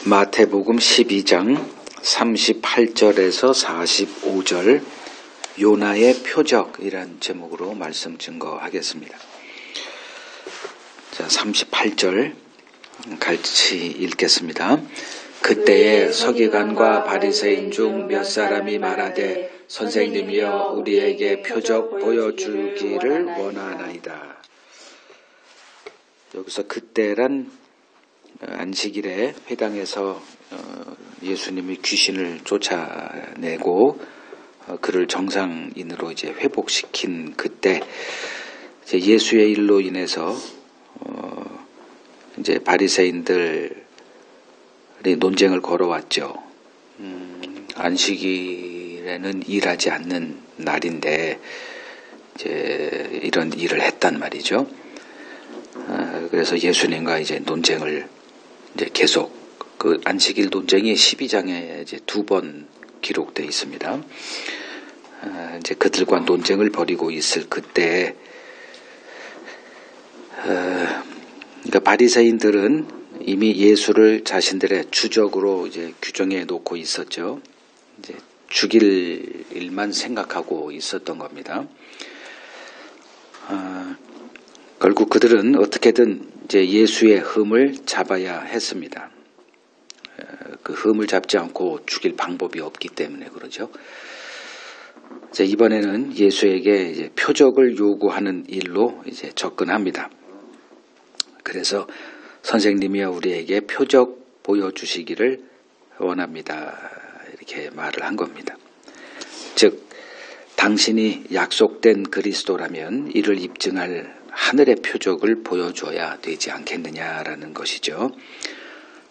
마태복음 12장 38절에서 45절 요나의 표적이란 제목으로 말씀 증거하겠습니다. 자, 38절 같이 읽겠습니다. 그때에 서기관과 바리새인 중 몇 사람이 말하되 선생님이여 우리에게 표적 보여주기를 원하나이다. 여기서 그때란 안식일에 회당에서 예수님이 귀신을 쫓아내고 그를 정상인으로 이제 회복시킨 그때 이제 예수의 일로 인해서 이제 바리새인들이 논쟁을 걸어왔죠. 안식일에는 일하지 않는 날인데 이제 이런 일을 했단 말이죠. 그래서 예수님과 이제 논쟁을 이제 계속 그 안식일 논쟁이 12장에 이제 2번 기록되어 있습니다. 이제 그들과 논쟁을 벌이고 있을 그때, 그러니까 바리새인들은 이미 예수를 자신들의 주적으로 이제 규정해 놓고 있었죠. 이제 죽일 일만 생각하고 있었던 겁니다. 결국 그들은 어떻게든 이제 예수의 흠을 잡아야 했습니다. 그 흠을 잡지 않고 죽일 방법이 없기 때문에 그러죠. 이제 이번에는 예수에게 이제 표적을 요구하는 일로 이제 접근합니다. 그래서 선생님이여 우리에게 표적 보여주시기를 원합니다. 이렇게 말을 한 겁니다. 즉 당신이 약속된 그리스도라면 이를 입증할 하늘의 표적을 보여줘야 되지 않겠느냐라는 것이죠.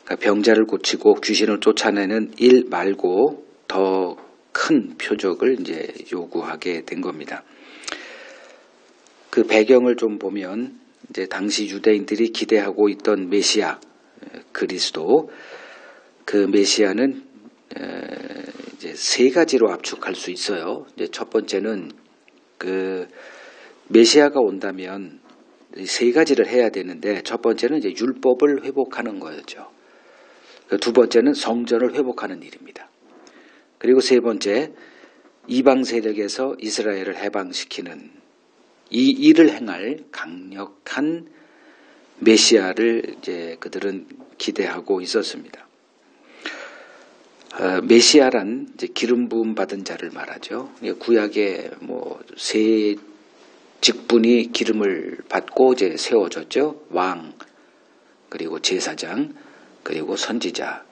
그러니까 병자를 고치고 귀신을 쫓아내는 일 말고 더 큰 표적을 이제 요구하게 된 겁니다. 그 배경을 좀 보면 이제 당시 유대인들이 기대하고 있던 메시아 그리스도, 그 메시아는 이제 세 가지로 압축할 수 있어요. 이제 첫 번째는 그 메시아가 온다면 세 가지를 해야 되는데 첫 번째는 이제 율법을 회복하는 거였죠. 두 번째는 성전을 회복하는 일입니다. 그리고 세 번째 이방 세력에서 이스라엘을 해방시키는 이 일을 행할 강력한 메시아를 이제 그들은 기대하고 있었습니다. 메시아란 이제 기름 부음 받은 자를 말하죠. 구약에 세 직분이 기름을 받고 이제 세워졌죠. 왕, 그리고 제사장, 그리고 선지자.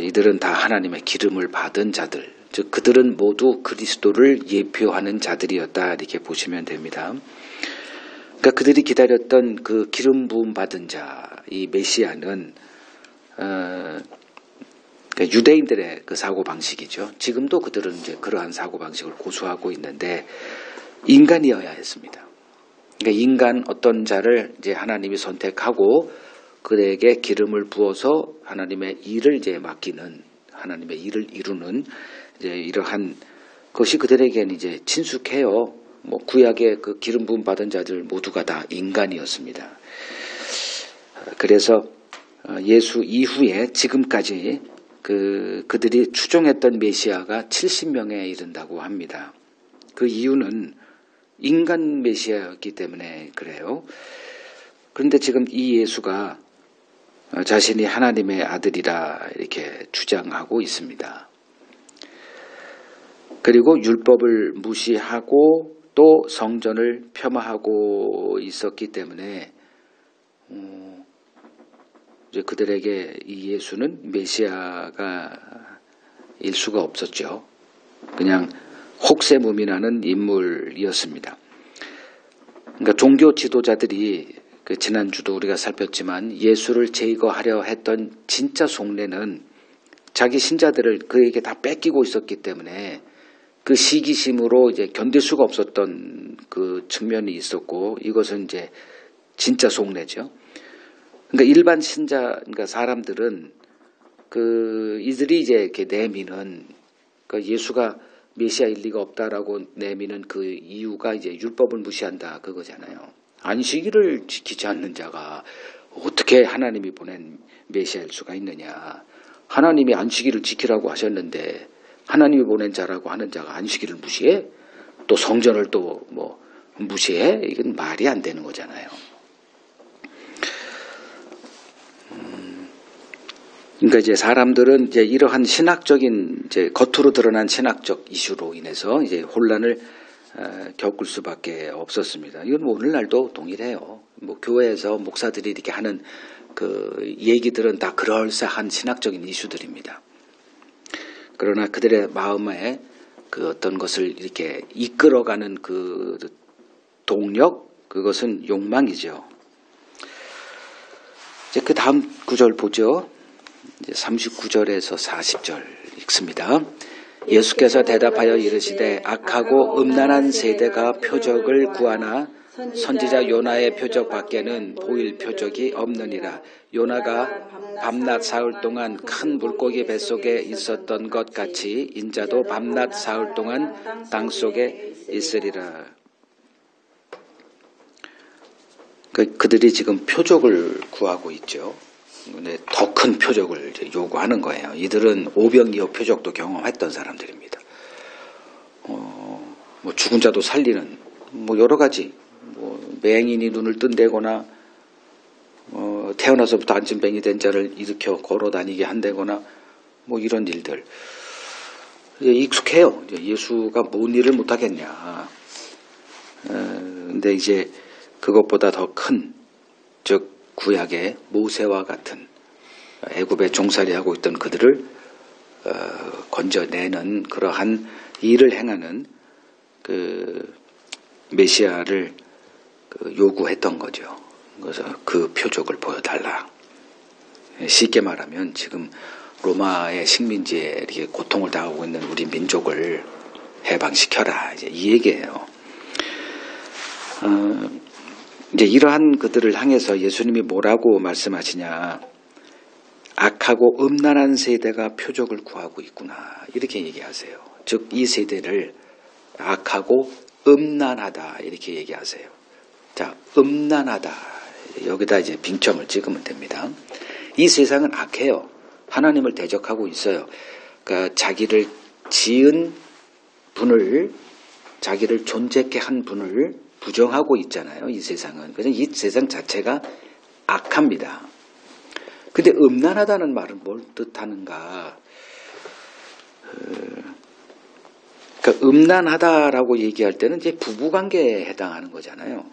이들은 다 하나님의 기름을 받은 자들, 즉 그들은 모두 그리스도를 예표하는 자들이었다 이렇게 보시면 됩니다. 그러니까 그들이 기다렸던 그 기름 부음 받은 자, 이 메시아는 그러니까 유대인들의 그 사고 방식이죠. 지금도 그들은 이제 그러한 사고 방식을 고수하고 있는데 인간이어야 했습니다. 그러니까 인간 어떤 자를 이제 하나님이 선택하고 그에게 기름을 부어서 하나님의 일을 이제 맡기는, 하나님의 일을 이루는 이제 이러한 것이 그들에게는 이제 친숙해요. 구약의 그 기름 부음 받은 자들 모두가 다 인간이었습니다. 그래서 예수 이후에 지금까지 그들이 추종했던 메시아가 70명에 이른다고 합니다. 그 이유는 인간 메시아였기 때문에 그래요. 그런데 지금 이 예수가 자신이 하나님의 아들이라 이렇게 주장하고 있습니다. 그리고 율법을 무시하고 또 성전을 폄하하고 있었기 때문에 이제 그들에게 이 예수는 메시아가 일 수가 없었죠. 그냥 혹세무민하는 인물이었습니다. 그러니까 종교 지도자들이 지난주도 우리가 살폈지만 예수를 제거하려 했던 진짜 속내는 자기 신자들을 그에게 다 뺏기고 있었기 때문에 그 시기심으로 이제 견딜 수가 없었던 그 측면이 있었고, 이것은 이제 진짜 속내죠. 그러니까 일반 신자, 그러니까 사람들은 이들이 이제 이렇게 내미는, 그러니까 예수가 메시아일 리가 없다라고 내미는 그 이유가 이제 율법을 무시한다 그거잖아요. 안식일을 지키지 않는 자가 어떻게 하나님이 보낸 메시아일 수가 있느냐. 하나님이 안식일을 지키라고 하셨는데 하나님이 보낸 자라고 하는 자가 안식일을 무시해? 또 성전을 또 뭐 무시해? 이건 말이 안 되는 거잖아요. 그러니까 이제 사람들은 이제 이러한 신학적인 이제 겉으로 드러난 신학적 이슈로 인해서 이제 혼란을 겪을 수밖에 없었습니다. 이건 뭐 오늘날도 동일해요. 뭐 교회에서 목사들이 이렇게 하는 그 얘기들은 다 그럴싸한 신학적인 이슈들입니다. 그러나 그들의 마음에 그 어떤 것을 이렇게 이끌어가는 그 동력, 그것은 욕망이죠. 이제 그 다음 구절 보죠. 이제 39절에서 40절 읽습니다. 예수께서 대답하여 이르시되 악하고 음란한 세대가 표적을 구하나 선지자 요나의 표적 밖에는 보일 표적이 없느니라. 요나가 밤낮 사흘 동안 큰 물고기 뱃속에 있었던 것 같이 인자도 밤낮 사흘 동안 땅속에 있으리라. 그들이 지금 표적을 구하고 있죠. 근데 더 큰 표적을 요구하는 거예요. 이들은 오병이어 표적도 경험했던 사람들입니다. 뭐 죽은 자도 살리는 뭐 여러 가지 뭐 맹인이 눈을 뜬다거나 태어나서부터 안진뱅이 된 자를 일으켜 걸어 다니게 한다거나 뭐 이런 일들 익숙해요. 예수가 뭔 일을 못하겠냐. 근데 이제 그것보다 더 큰, 즉 구약의 모세와 같은 애굽에 종살이하고 있던 그들을 건져내는 그러한 일을 행하는 그 메시아를 요구했던 거죠. 그래서 그 표적을 보여달라. 쉽게 말하면 지금 로마의 식민지에 이렇게 고통을 당하고 있는 우리 민족을 해방시켜라. 이제 이 얘기예요. 이제 이러한 그들을 향해서 예수님이 뭐라고 말씀하시냐. 악하고 음란한 세대가 표적을 구하고 있구나. 이렇게 얘기하세요. 즉 이 세대를 악하고 음란하다 이렇게 얘기하세요. 자, 음란하다. 여기다 이제 빙점을 찍으면 됩니다. 이 세상은 악해요. 하나님을 대적하고 있어요. 그러니까 자기를 지은 분을, 자기를 존재케 한 분을 부정하고 있잖아요. 이 세상은. 그래서 이 세상 자체가 악합니다. 근데 음란하다는 말은 뭘 뜻하는가? 그러니까 음란하다라고 얘기할 때는 이제 부부관계에 해당하는 거잖아요.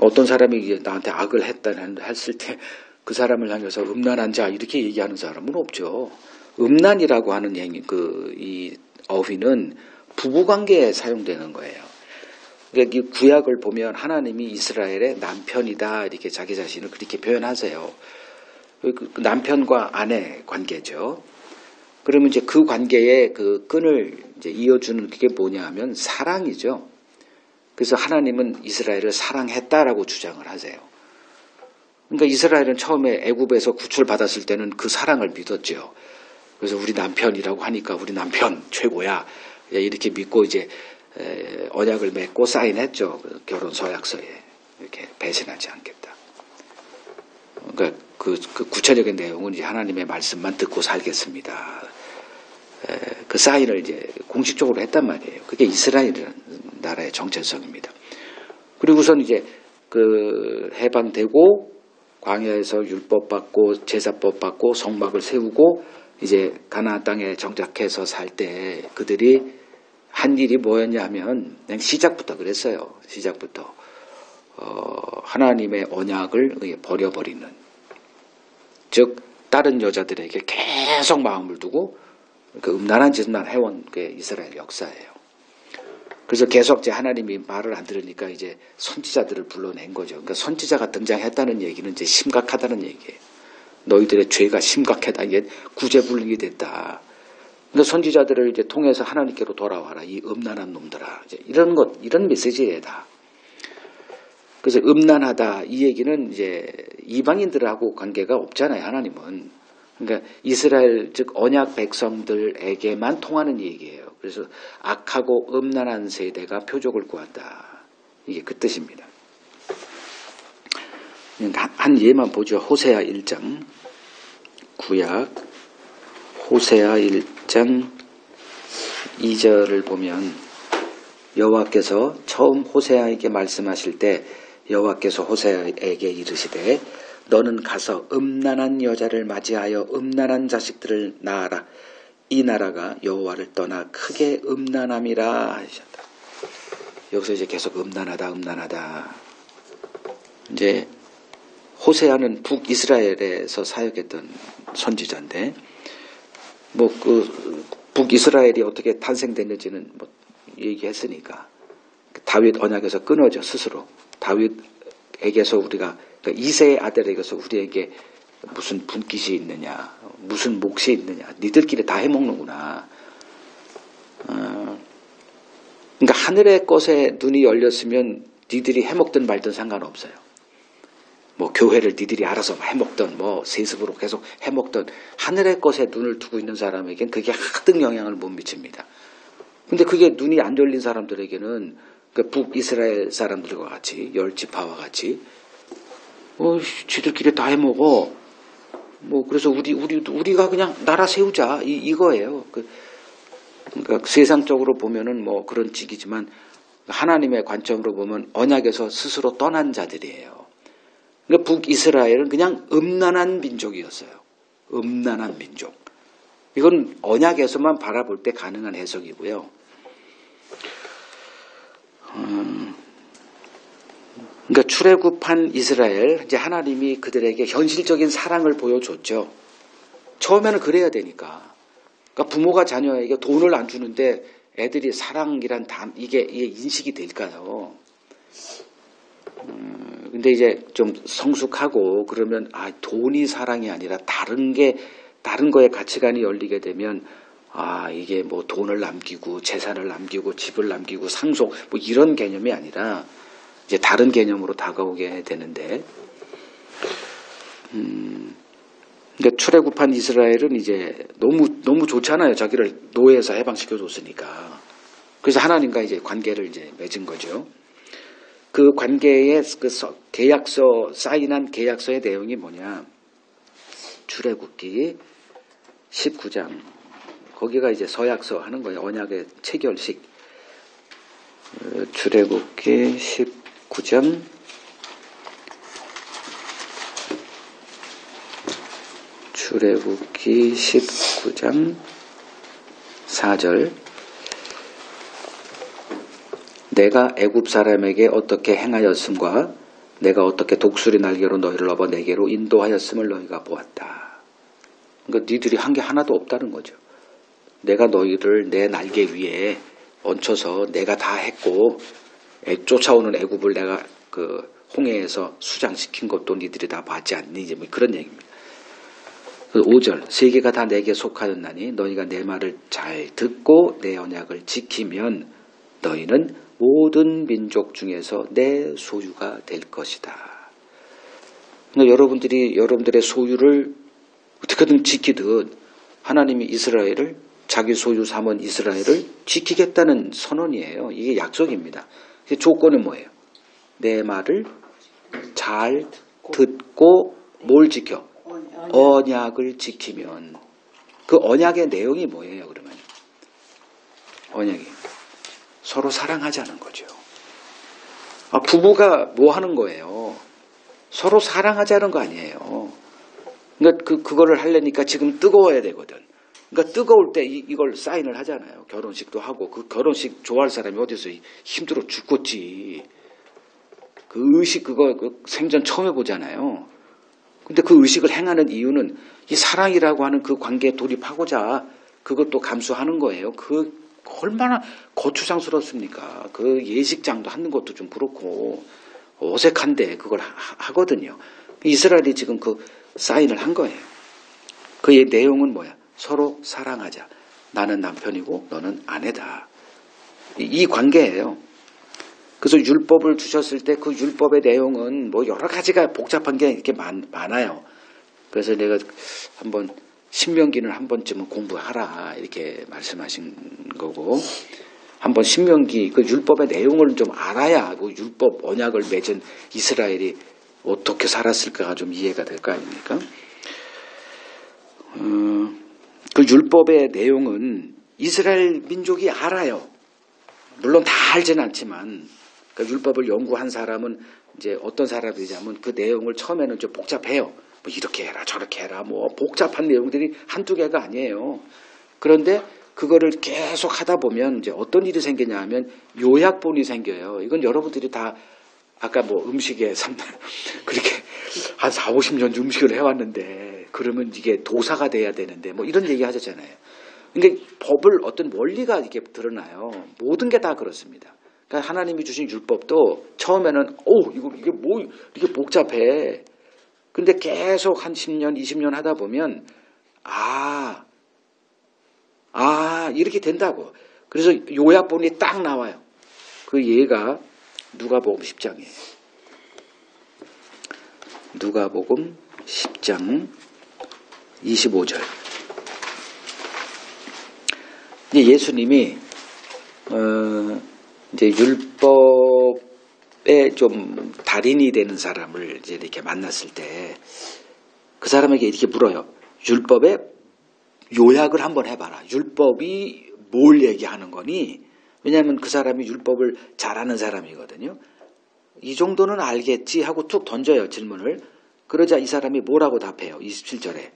어떤 사람이 이제 나한테 악을 했을 때 그 사람을 향해서 음란한 자 이렇게 얘기하는 사람은 없죠. 음란이라고 하는 이 어휘는 부부관계에 사용되는 거예요. 그러니까 이 구약을 보면 하나님이 이스라엘의 남편이다 이렇게 자기 자신을 그렇게 표현하세요. 그 남편과 아내 관계죠. 그러면 이제 그 관계의 그 끈을 이제 이어주는 그게 뭐냐 하면 사랑이죠. 그래서 하나님은 이스라엘을 사랑했다라고 주장을 하세요. 그러니까 이스라엘은 처음에 애굽에서 구출받았을 때는 그 사랑을 믿었죠. 그래서 우리 남편이라고 하니까 우리 남편 최고야. 이렇게 믿고 이제 언약을 맺고 사인했죠. 결혼 서약서에. 이렇게 배신하지 않겠다. 그러니까 그 구체적인 내용은 이제 하나님의 말씀만 듣고 살겠습니다. 그 사인을 이제 공식적으로 했단 말이에요. 그게 이스라엘이라는 나라의 정체성입니다. 그리고선 이제 그 해방되고 광야에서 율법 받고 제사법 받고 성막을 세우고 이제 가나안 땅에 정착해서 살 때 그들이 한 일이 뭐였냐 하면 그냥 시작부터 그랬어요. 시작부터 하나님의 언약을 버려버리는, 즉 다른 여자들에게 계속 마음을 두고 그 음란한 짓만 해온 게 이스라엘 역사예요. 그래서 계속 이제 하나님이 말을 안 들으니까 이제 선지자들을 불러낸 거죠. 그러니까 선지자가 등장했다는 얘기는 이제 심각하다는 얘기예요. 너희들의 죄가 심각하다. 이게 구제불능이 됐다. 그러니까 선지자들을 이제 통해서 하나님께로 돌아와라. 이 음란한 놈들아. 이제 이런 메시지예요, 다. 그래서 음란하다. 이 얘기는 이제 이방인들하고 관계가 없잖아요, 하나님은. 그러니까 이스라엘, 즉 언약 백성들에게만 통하는 얘기예요. 그래서 악하고 음란한 세대가 표적을 구한다. 이게 그 뜻입니다. 한 예만 보죠. 호세아 1장. 구약 호세아 1장 2절을 보면 여호와께서 처음 호세아에게 말씀하실 때 여호와께서 호세아에게 이르시되 너는 가서 음란한 여자를 맞이하여 음란한 자식들을 낳아라. 이 나라가 여호와를 떠나 크게 음란함이라 하셨다. 여기서 이제 계속 음란하다. 이제 호세아는 북이스라엘에서 사역했던 선지자인데 뭐 그 북이스라엘이 어떻게 탄생됐는지는 뭐 얘기했으니까 다윗 언약에서 끊어져 스스로 다윗에게서 우리가 그러니까 이새의 아들에게서 우리에게 무슨 분깃이 있느냐 무슨 몫이 있느냐 니들끼리 다 해먹는구나. 그러니까 하늘의 것에 눈이 열렸으면 니들이 해먹든 말든 상관없어요. 뭐 교회를 니들이 알아서 해먹던 뭐 세습으로 계속 해먹던 하늘의 것에 눈을 두고 있는 사람에겐 그게 하등 영향을 못 미칩니다. 근데 그게 눈이 안 열린 사람들에게는 그 북이스라엘 사람들과 같이 열지파와 같이 지들끼리 다 해먹어. 뭐 그래서 우리가 그냥 나라 세우자 이거예요. 그러니까 세상적으로 보면은 뭐 그런 직이지만 하나님의 관점으로 보면 언약에서 스스로 떠난 자들이에요. 그러니까 북이스라엘은 그냥 음란한 민족이었어요. 음란한 민족. 이건 언약에서만 바라볼 때 가능한 해석이고요. 그러니까 출애굽한 이스라엘, 이제 하나님이 그들에게 현실적인 사랑을 보여줬죠. 처음에는 그래야 되니까. 그러니까 부모가 자녀에게 돈을 안 주는데 애들이 사랑이란 이게 인식이 될까요? 근데 이제 좀 성숙하고 그러면 돈이 사랑이 아니라 다른 거에 가치관이 열리게 되면 이게 뭐 돈을 남기고 재산을 남기고 집을 남기고 상속 뭐 이런 개념이 아니라 이제 다른 개념으로 다가오게 되는데, 그러니까 출애굽한 이스라엘은 이제 너무 좋잖아요. 자기를 노예에서 해방시켜 줬으니까. 그래서 하나님과 이제 관계를 이제 맺은 거죠. 그 관계의 그 계약서 사인한 계약서의 내용이 뭐냐? 출애굽기 19장. 거기가 이제 서약서 하는 거예요. 언약의 체결식. 출애굽기 19장 4절. 내가 애굽 사람에게 어떻게 행하였음과 내가 어떻게 독수리 날개로 너희를 업어 내게로 인도하였음을 너희가 보았다. 그러니까 니들이 한 게 하나도 없다는 거죠. 내가 너희를 내 날개 위에 얹혀서 내가 다 했고 쫓아오는 애굽을 내가 그 홍해에서 수장시킨 것도 니들이 다 봤지 않니? 이제 뭐 그런 얘기입니다. 5절 세계가 다 내게 속하였나니 너희가 내 말을 잘 듣고 내 언약을 지키면 너희는 모든 민족 중에서 내 소유가 될 것이다. 그러니까 여러분들의 소유를 어떻게든 지키듯 하나님이 이스라엘을 자기 소유 삼은 이스라엘을 지키겠다는 선언이에요. 이게 약속입니다. 조건은 뭐예요? 내 말을 잘 듣고 뭘 지켜? 언약을 지키면. 그 언약의 내용이 뭐예요, 그러면? 언약이 서로 사랑하자는 거죠. 부부가 뭐 하는 거예요? 서로 사랑하자는 거 아니에요. 그러니까 그거를 하려니까 지금 뜨거워야 되거든. 그러니까 뜨거울 때 이걸 사인을 하잖아요. 결혼식도 하고. 그 결혼식 좋아할 사람이 어디서 힘들어 죽겠지. 그 의식 그거 생전 처음 해보잖아요. 근데 그 의식을 행하는 이유는 이 사랑이라고 하는 그 관계에 돌입하고자 그것도 감수하는 거예요. 그 얼마나 거추장스럽습니까? 그 예식장도 하는 것도 좀 그렇고 어색한데 그걸 하거든요. 이스라엘이 지금 그 사인을 한 거예요. 그의 내용은 뭐야? 서로 사랑하자. 나는 남편이고 너는 아내다. 이 관계예요. 그래서 율법을 주셨을 때 그 율법의 내용은 뭐 여러 가지가 복잡한 게 이렇게 많아요. 그래서 내가 한번 신명기는 한 번쯤은 공부하라 이렇게 말씀하신 거고, 한번 신명기 그 율법의 내용을 좀 알아야 그 율법 언약을 맺은 이스라엘이 어떻게 살았을까가 좀 이해가 될 거 아닙니까? 그 율법의 내용은 이스라엘 민족이 알아요. 물론 다 알지는 않지만, 그러니까 율법을 연구한 사람은 이제 어떤 사람이냐면 그 내용을 처음에는 좀 복잡해요. 뭐 이렇게 해라 저렇게 해라 뭐 복잡한 내용들이 한두 개가 아니에요. 그런데 그거를 계속 하다 보면 이제 어떤 일이 생기냐 하면 요약본이 생겨요. 이건 여러분들이 다 아까 뭐 음식에 그렇게 한 4, 50년 음식을 해왔는데 그러면 이게 도사가 돼야 되는데 뭐 이런 얘기 하셨잖아요. 그러니까 법을 어떤 원리가 이렇게 드러나요. 모든 게 다 그렇습니다. 그러니까 하나님이 주신 율법도 처음에는 이게 뭐 이렇게 복잡해. 근데 계속 한 10년, 20년 하다 보면 이렇게 된다고. 그래서 요약본이 딱 나와요. 그 예가 누가복음 10장이에요. 누가복음 10장 25절. 예수님이 이제 율법에 좀 달인이 되는 사람을 이제 이렇게 만났을 때 그 사람에게 이렇게 물어요. 율법의 요약을 한번 해봐라. 율법이 뭘 얘기하는 거니? 왜냐하면 그 사람이 율법을 잘하는 사람이거든요. 이 정도는 알겠지 하고 툭 던져요, 질문을. 그러자 이 사람이 뭐라고 답해요? 27절에.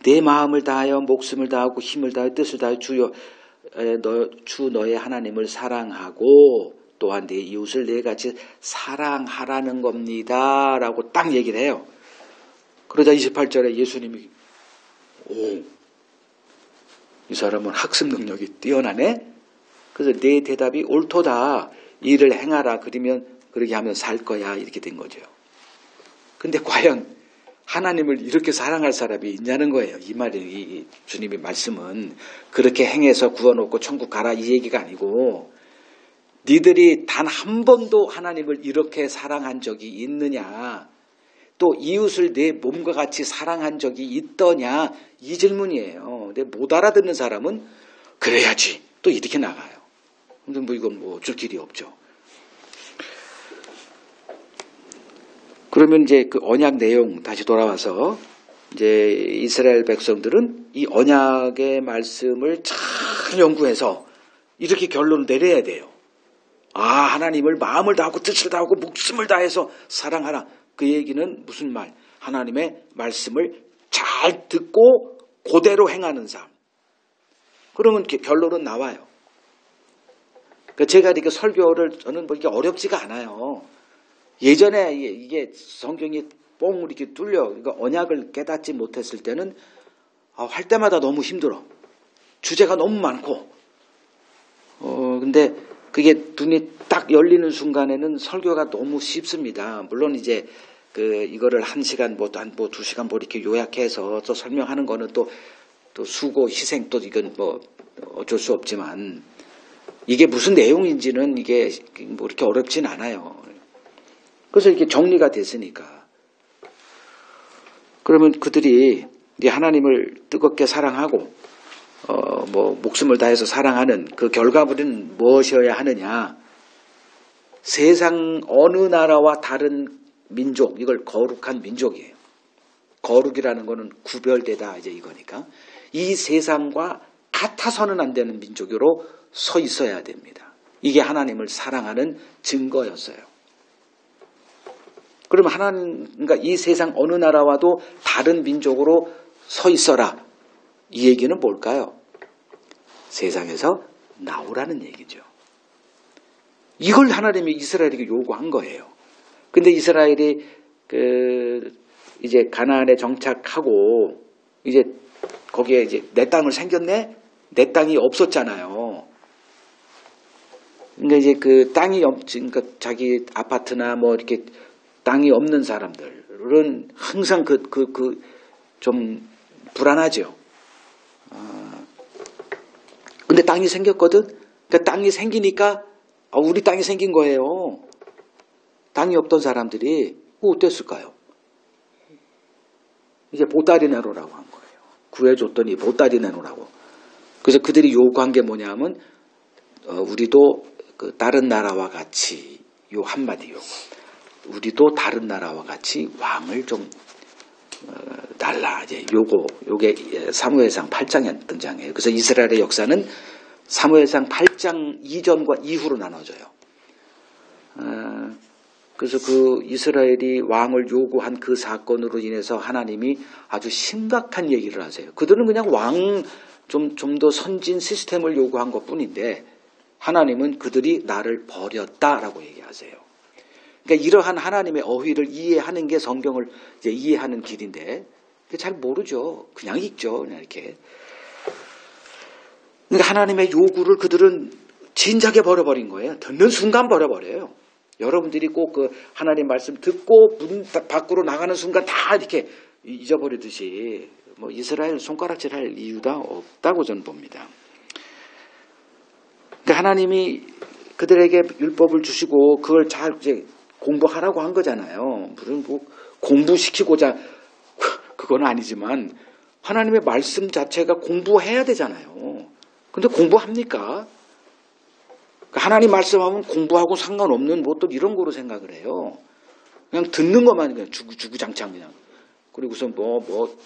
내 마음을 다하여 목숨을 다하고 힘을 다하여 뜻을 다하여 주 너의 하나님을 사랑하고 또한 내 이웃을 내 같이 사랑하라는 겁니다. 라고 딱 얘기를 해요. 그러자 28절에 예수님이 이 사람은 학습 능력이 뛰어나네. 그래서 내 대답이 옳도다. 이를 행하라. 그러면 그렇게 하면 살 거야. 이렇게 된 거죠. 근데 과연 하나님을 이렇게 사랑할 사람이 있냐는 거예요. 이 말이 이 주님의 말씀은 그렇게 행해서 구원받고 천국 가라 이 얘기가 아니고 니들이 단 한 번도 하나님을 이렇게 사랑한 적이 있느냐, 또 이웃을 내 몸과 같이 사랑한 적이 있더냐 이 질문이에요. 근데 못 알아듣는 사람은 그래야지 또 이렇게 나가요. 근데 뭐 이건 뭐 어쩔 길이 없죠. 그러면 이제 그 언약 내용 다시 돌아와서 이제 이스라엘 백성들은 이 언약의 말씀을 잘 연구해서 이렇게 결론을 내려야 돼요. 하나님을 마음을 다하고 뜻을 다하고 목숨을 다해서 사랑하라. 그 얘기는 무슨 말? 하나님의 말씀을 잘 듣고 그대로 행하는 삶. 그러면 결론은 나와요. 그러니까 제가 이렇게 설교를 저는 뭐 이게 어렵지가 않아요. 예전에 이게 성경이 뽕 이렇게 뚫려, 그러니까 언약을 깨닫지 못했을 때는 할 때마다 너무 힘들어. 주제가 너무 많고. 근데 그게 눈이 딱 열리는 순간에는 설교가 너무 쉽습니다. 물론 이제 이거를 1시간 한 2시간 이렇게 요약해서 또 설명하는 거는 또 수고, 희생 또 이건 뭐 어쩔 수 없지만 이게 무슨 내용인지는 이게 뭐 이렇게 어렵진 않아요. 그래서 이렇게 정리가 됐으니까. 그러면 그들이 하나님을 뜨겁게 사랑하고 뭐 목숨을 다해서 사랑하는 그 결과물은 무엇이어야 하느냐? 세상 어느 나라와 다른 민족, 이걸 거룩한 민족이에요. 거룩이라는 거는 구별되다 이제 이거니까 이 세상과 같아서는 안 되는 민족으로 서 있어야 됩니다. 이게 하나님을 사랑하는 증거였어요. 그러면 그러니까 이 세상 어느 나라와도 다른 민족으로 서 있어라. 이 얘기는 뭘까요? 세상에서 나오라는 얘기죠. 이걸 하나님이 이스라엘에게 요구한 거예요. 근데 이스라엘이 이제 가나안에 정착하고 이제 거기에 이제 내 땅을 생겼네? 내 땅이 없었잖아요. 그러니까 이제 그 땅이 그러니까 자기 아파트나 뭐 이렇게 땅이 없는 사람들은 항상 좀 불안하죠. 근데 땅이 생겼거든? 그러니까 땅이 생기니까 우리 땅이 생긴 거예요. 땅이 없던 사람들이 어땠을까요? 이제 보따리 내놓으라고 한 거예요. 구해줬더니 보따리 내놓으라고. 그래서 그들이 요구한 게 뭐냐면 우리도 다른 나라와 같이 요 한마디 요구. 우리도 다른 나라와 같이 왕을 좀 달라. 이제 요게 사무엘상 8장에 등장해요. 그래서 이스라엘의 역사는 사무엘상 8장 이전과 이후로 나눠져요. 그래서 그 이스라엘이 왕을 요구한 그 사건으로 인해서 하나님이 아주 심각한 얘기를 하세요. 그들은 그냥 좀 더 선진 시스템을 요구한 것 뿐인데 하나님은 그들이 나를 버렸다라고 얘기하세요. 그러니까 이러한 하나님의 어휘를 이해하는 게 성경을 이제 이해하는 길인데 잘 모르죠. 그냥 읽죠. 그냥 이렇게. 그러니까 하나님의 요구를 그들은 진작에 버려버린 거예요. 듣는 순간 버려버려요. 여러분들이 꼭 그 하나님 말씀 듣고 문 밖으로 나가는 순간 다 이렇게 잊어버리듯이 뭐 이스라엘 손가락질할 이유가 없다고 저는 봅니다. 그러니까 하나님이 그들에게 율법을 주시고 그걸 잘 이제 공부하라고 한 거잖아요. 물론 뭐 공부시키고자 그건 아니지만 하나님의 말씀 자체가 공부해야 되잖아요. 근데 공부합니까? 하나님 말씀하면 공부하고 상관없는 뭐 또 이런 거로 생각을 해요. 그냥 듣는 것만 그냥 주구장창 그냥. 그리고서 뭐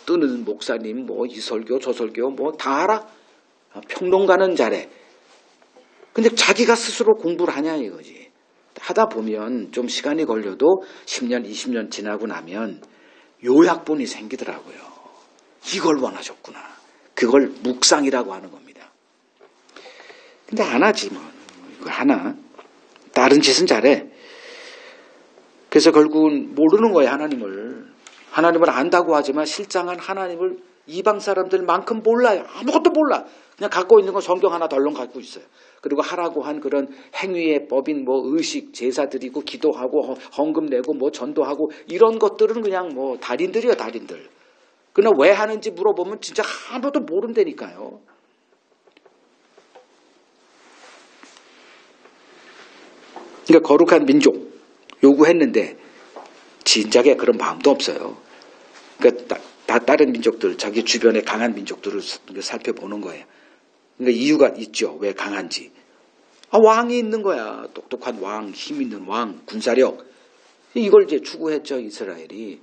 뜨는 목사님 뭐 이 설교 저 설교 뭐 다 알아? 평론가는 잘해. 근데 자기가 스스로 공부를 하냐 이거지. 하다 보면 좀 시간이 걸려도 10년 20년 지나고 나면 요약본이 생기더라고요. 이걸 원하셨구나. 그걸 묵상이라고 하는 겁니다. 근데 안 하지 뭐. 이거 하나. 다른 짓은 잘해. 그래서 결국은 모르는 거예요. 하나님을 안다고 하지만 실상은 하나님을 이방 사람들만큼 몰라요. 아무것도 몰라. 그냥 갖고 있는 건 성경 하나 덜렁 갖고 있어요. 그리고 하라고 한 그런 행위의 법인 뭐 의식 제사 드리고 기도하고 헌금 내고 뭐 전도하고 이런 것들은 그냥 뭐 달인들이에요. 달인들. 그러나 왜 하는지 물어보면 진짜 아무도 모른다니까요. 그러니까 거룩한 민족 요구했는데 진작에 그런 마음도 없어요. 그러니까 다른 민족들, 자기 주변의 강한 민족들을 살펴보는 거예요. 그러니까 이유가 있죠. 왜 강한지. 왕이 있는 거야. 똑똑한 왕, 힘 있는 왕, 군사력. 이걸 이제 추구했죠. 이스라엘이.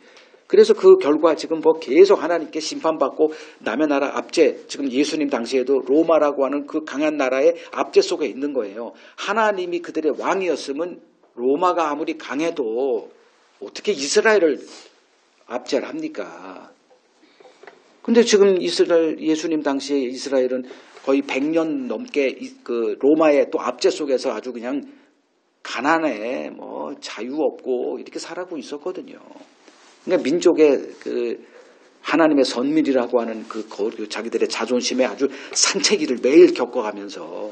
그래서 그 결과 지금 뭐 계속 하나님께 심판받고 남의 나라 압제, 지금 예수님 당시에도 로마라고 하는 그 강한 나라의 압제 속에 있는 거예요. 하나님이 그들의 왕이었으면 로마가 아무리 강해도 어떻게 이스라엘을 압제를 합니까? 근데 지금 예수님 당시에 이스라엘은 거의 100년 넘게 그 로마의 또 압제 속에서 아주 그냥 가난해, 뭐 자유 없고 이렇게 살아고 있었거든요. 그러니까 민족의 그 하나님의 선민이라고 하는 그 자기들의 자존심에 아주 산채기를 매일 겪어가면서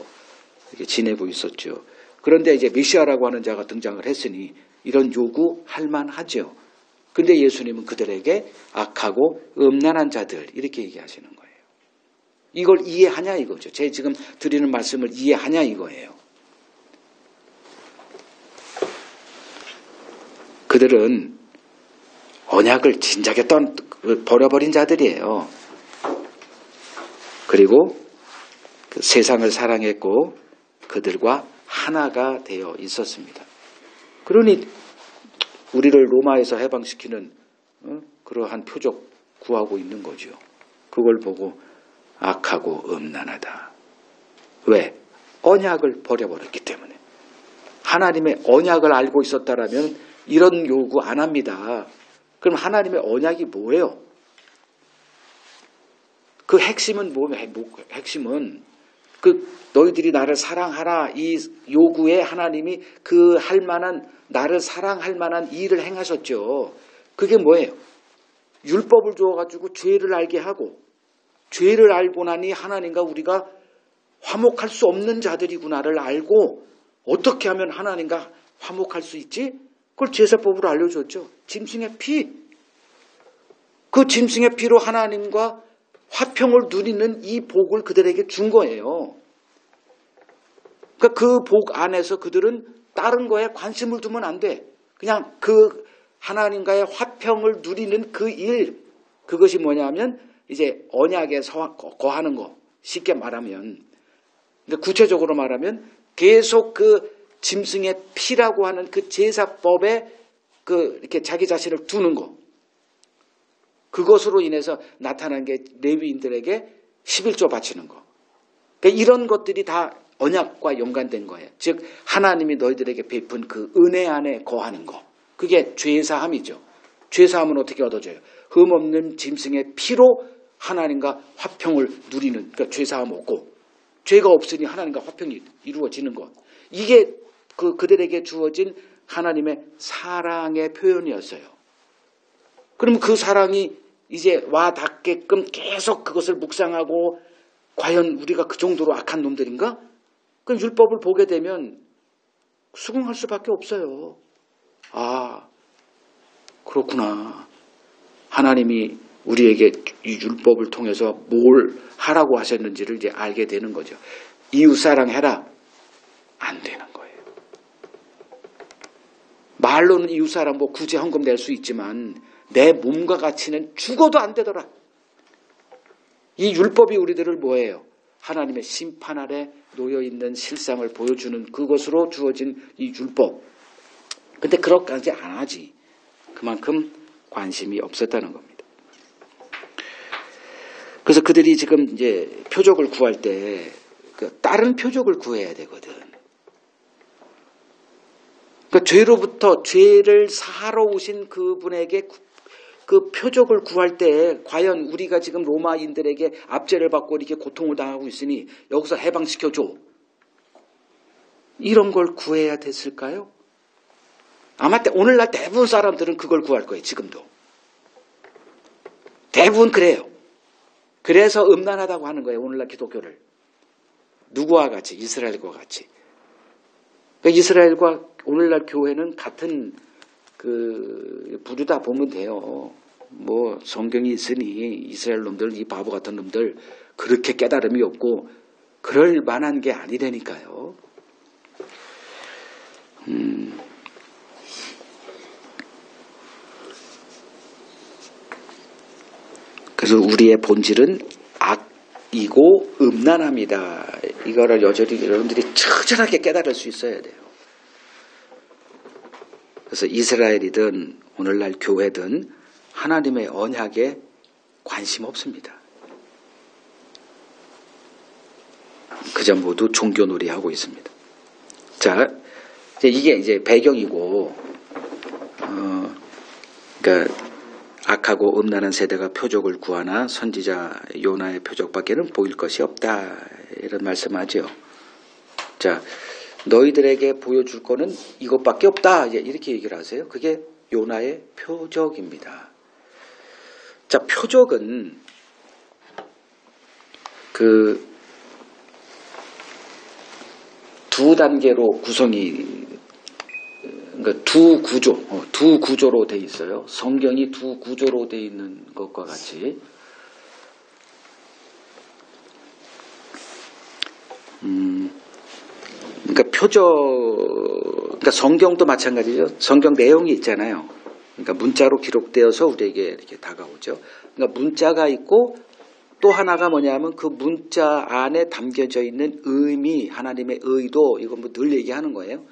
이렇게 지내고 있었죠. 그런데 이제 메시아라고 하는 자가 등장을 했으니 이런 요구할 만하죠. 근데 예수님은 그들에게 악하고 음란한 자들 이렇게 얘기하시는 거예요. 이걸 이해하냐 이거죠. 제 지금 드리는 말씀을 이해하냐 이거예요. 그들은 언약을 진작에 버려버린 자들이에요. 그리고 그 세상을 사랑했고 그들과 하나가 되어 있었습니다. 그러니 우리를 로마에서 해방시키는 그러한 표적 구하고 있는 거죠. 그걸 보고 악하고 음란하다. 왜? 언약을 버려버렸기 때문에. 하나님의 언약을 알고 있었다라면 이런 요구 안 합니다. 그럼 하나님의 언약이 뭐예요? 그 핵심은 뭐예요? 핵심은 그 너희들이 나를 사랑하라 이 요구에 하나님이 그 할 만한 나를 사랑할 만한 일을 행하셨죠. 그게 뭐예요? 율법을 주어가지고 죄를 알게 하고 죄를 알고 나니 하나님과 우리가 화목할 수 없는 자들이구나를 알고 어떻게 하면 하나님과 화목할 수 있지? 그걸 제사법으로 알려줬죠. 짐승의 피. 그 짐승의 피로 하나님과 화평을 누리는 이 복을 그들에게 준 거예요. 그러니까 그 복 안에서 그들은 다른 거에 관심을 두면 안 돼. 그냥 그 하나님과의 화평을 누리는 그 일, 그것이 뭐냐면 이제 언약에 거하는 거. 쉽게 말하면. 그러니까 구체적으로 말하면 계속 그 짐승의 피라고 하는 그 제사법에 그 이렇게 자기 자신을 두는 거. 그것으로 인해서 나타난 게 레위인들에게 11조 바치는 거. 그러니까 이런 것들이 다 언약과 연관된 거예요. 즉 하나님이 너희들에게 베푼 그 은혜 안에 거하는 거. 그게 죄사함이죠. 죄사함은 어떻게 얻어져요? 흠없는 짐승의 피로 하나님과 화평을 누리는, 그러니까 죄사함 없고 죄가 없으니 하나님과 화평이 이루어지는 것. 이게 그들에게 주어진 하나님의 사랑의 표현이었어요. 그럼 그 사랑이 이제 와 닿게끔 계속 그것을 묵상하고 과연 우리가 그 정도로 악한 놈들인가? 그 율법을 보게 되면 수긍할 수밖에 없어요. 아, 그렇구나. 하나님이 우리에게 이 율법을 통해서 뭘 하라고 하셨는지를 이제 알게 되는 거죠. 이웃사랑해라. 안 되는 거예요. 말로는 이웃사랑 뭐 구제 헌금 낼 수 있지만 내 몸과 가치는 죽어도 안 되더라. 이 율법이 우리들을 뭐예요? 하나님의 심판 아래 놓여있는 실상을 보여주는 그것으로 주어진 이 율법. 근데 그렇게까지 안 하지. 그만큼 관심이 없었다는 겁니다. 그래서 그들이 지금 이제 표적을 구할 때 다른 표적을 구해야 되거든. 그러니까 죄로부터 죄를 사하러 오신 그분에게 그 표적을 구할 때 과연 우리가 지금 로마인들에게 압제를 받고 이렇게 고통을 당하고 있으니 여기서 해방시켜줘. 이런 걸 구해야 됐을까요? 아마 오늘날 대부분 사람들은 그걸 구할 거예요. 지금도. 대부분 그래요. 그래서 음란하다고 하는 거예요. 오늘날 기독교를. 누구와 같이? 이스라엘과 같이. 그러니까 이스라엘과 오늘날 교회는 같은 부류다 보면 돼요. 뭐 성경이 있으니 이스라엘 놈들, 이 바보 같은 놈들 그렇게 깨달음이 없고 그럴 만한 게 아니라니까요. 그래서 우리의 본질은 악이고 음란합니다. 이거를 여전히 여러분들이 처절하게 깨달을 수 있어야 돼요. 그래서 이스라엘이든 오늘날 교회든 하나님의 언약에 관심 없습니다. 그저 모두 종교놀이 하고 있습니다. 자, 이게 이제 배경이고, 그러니까 악하고 음란한 세대가 표적을 구하나 선지자 요나의 표적밖에는 보일 것이 없다. 이런 말씀하죠. 자, 너희들에게 보여줄 거는 이것밖에 없다. 이렇게 얘기를 하세요. 그게 요나의 표적입니다. 자, 표적은 두 단계로 구성이, 그러니까 두 구조로 돼 있어요. 성경이 두 구조로 돼 있는 것과 같이. 그러니까 성경도 마찬가지죠. 성경 내용이 있잖아요. 그러니까 문자로 기록되어서 우리에게 이렇게 다가오죠. 그러니까 문자가 있고 또 하나가 뭐냐면 그 문자 안에 담겨져 있는 의미, 하나님의 의도, 이건 뭐 늘 얘기하는 거예요.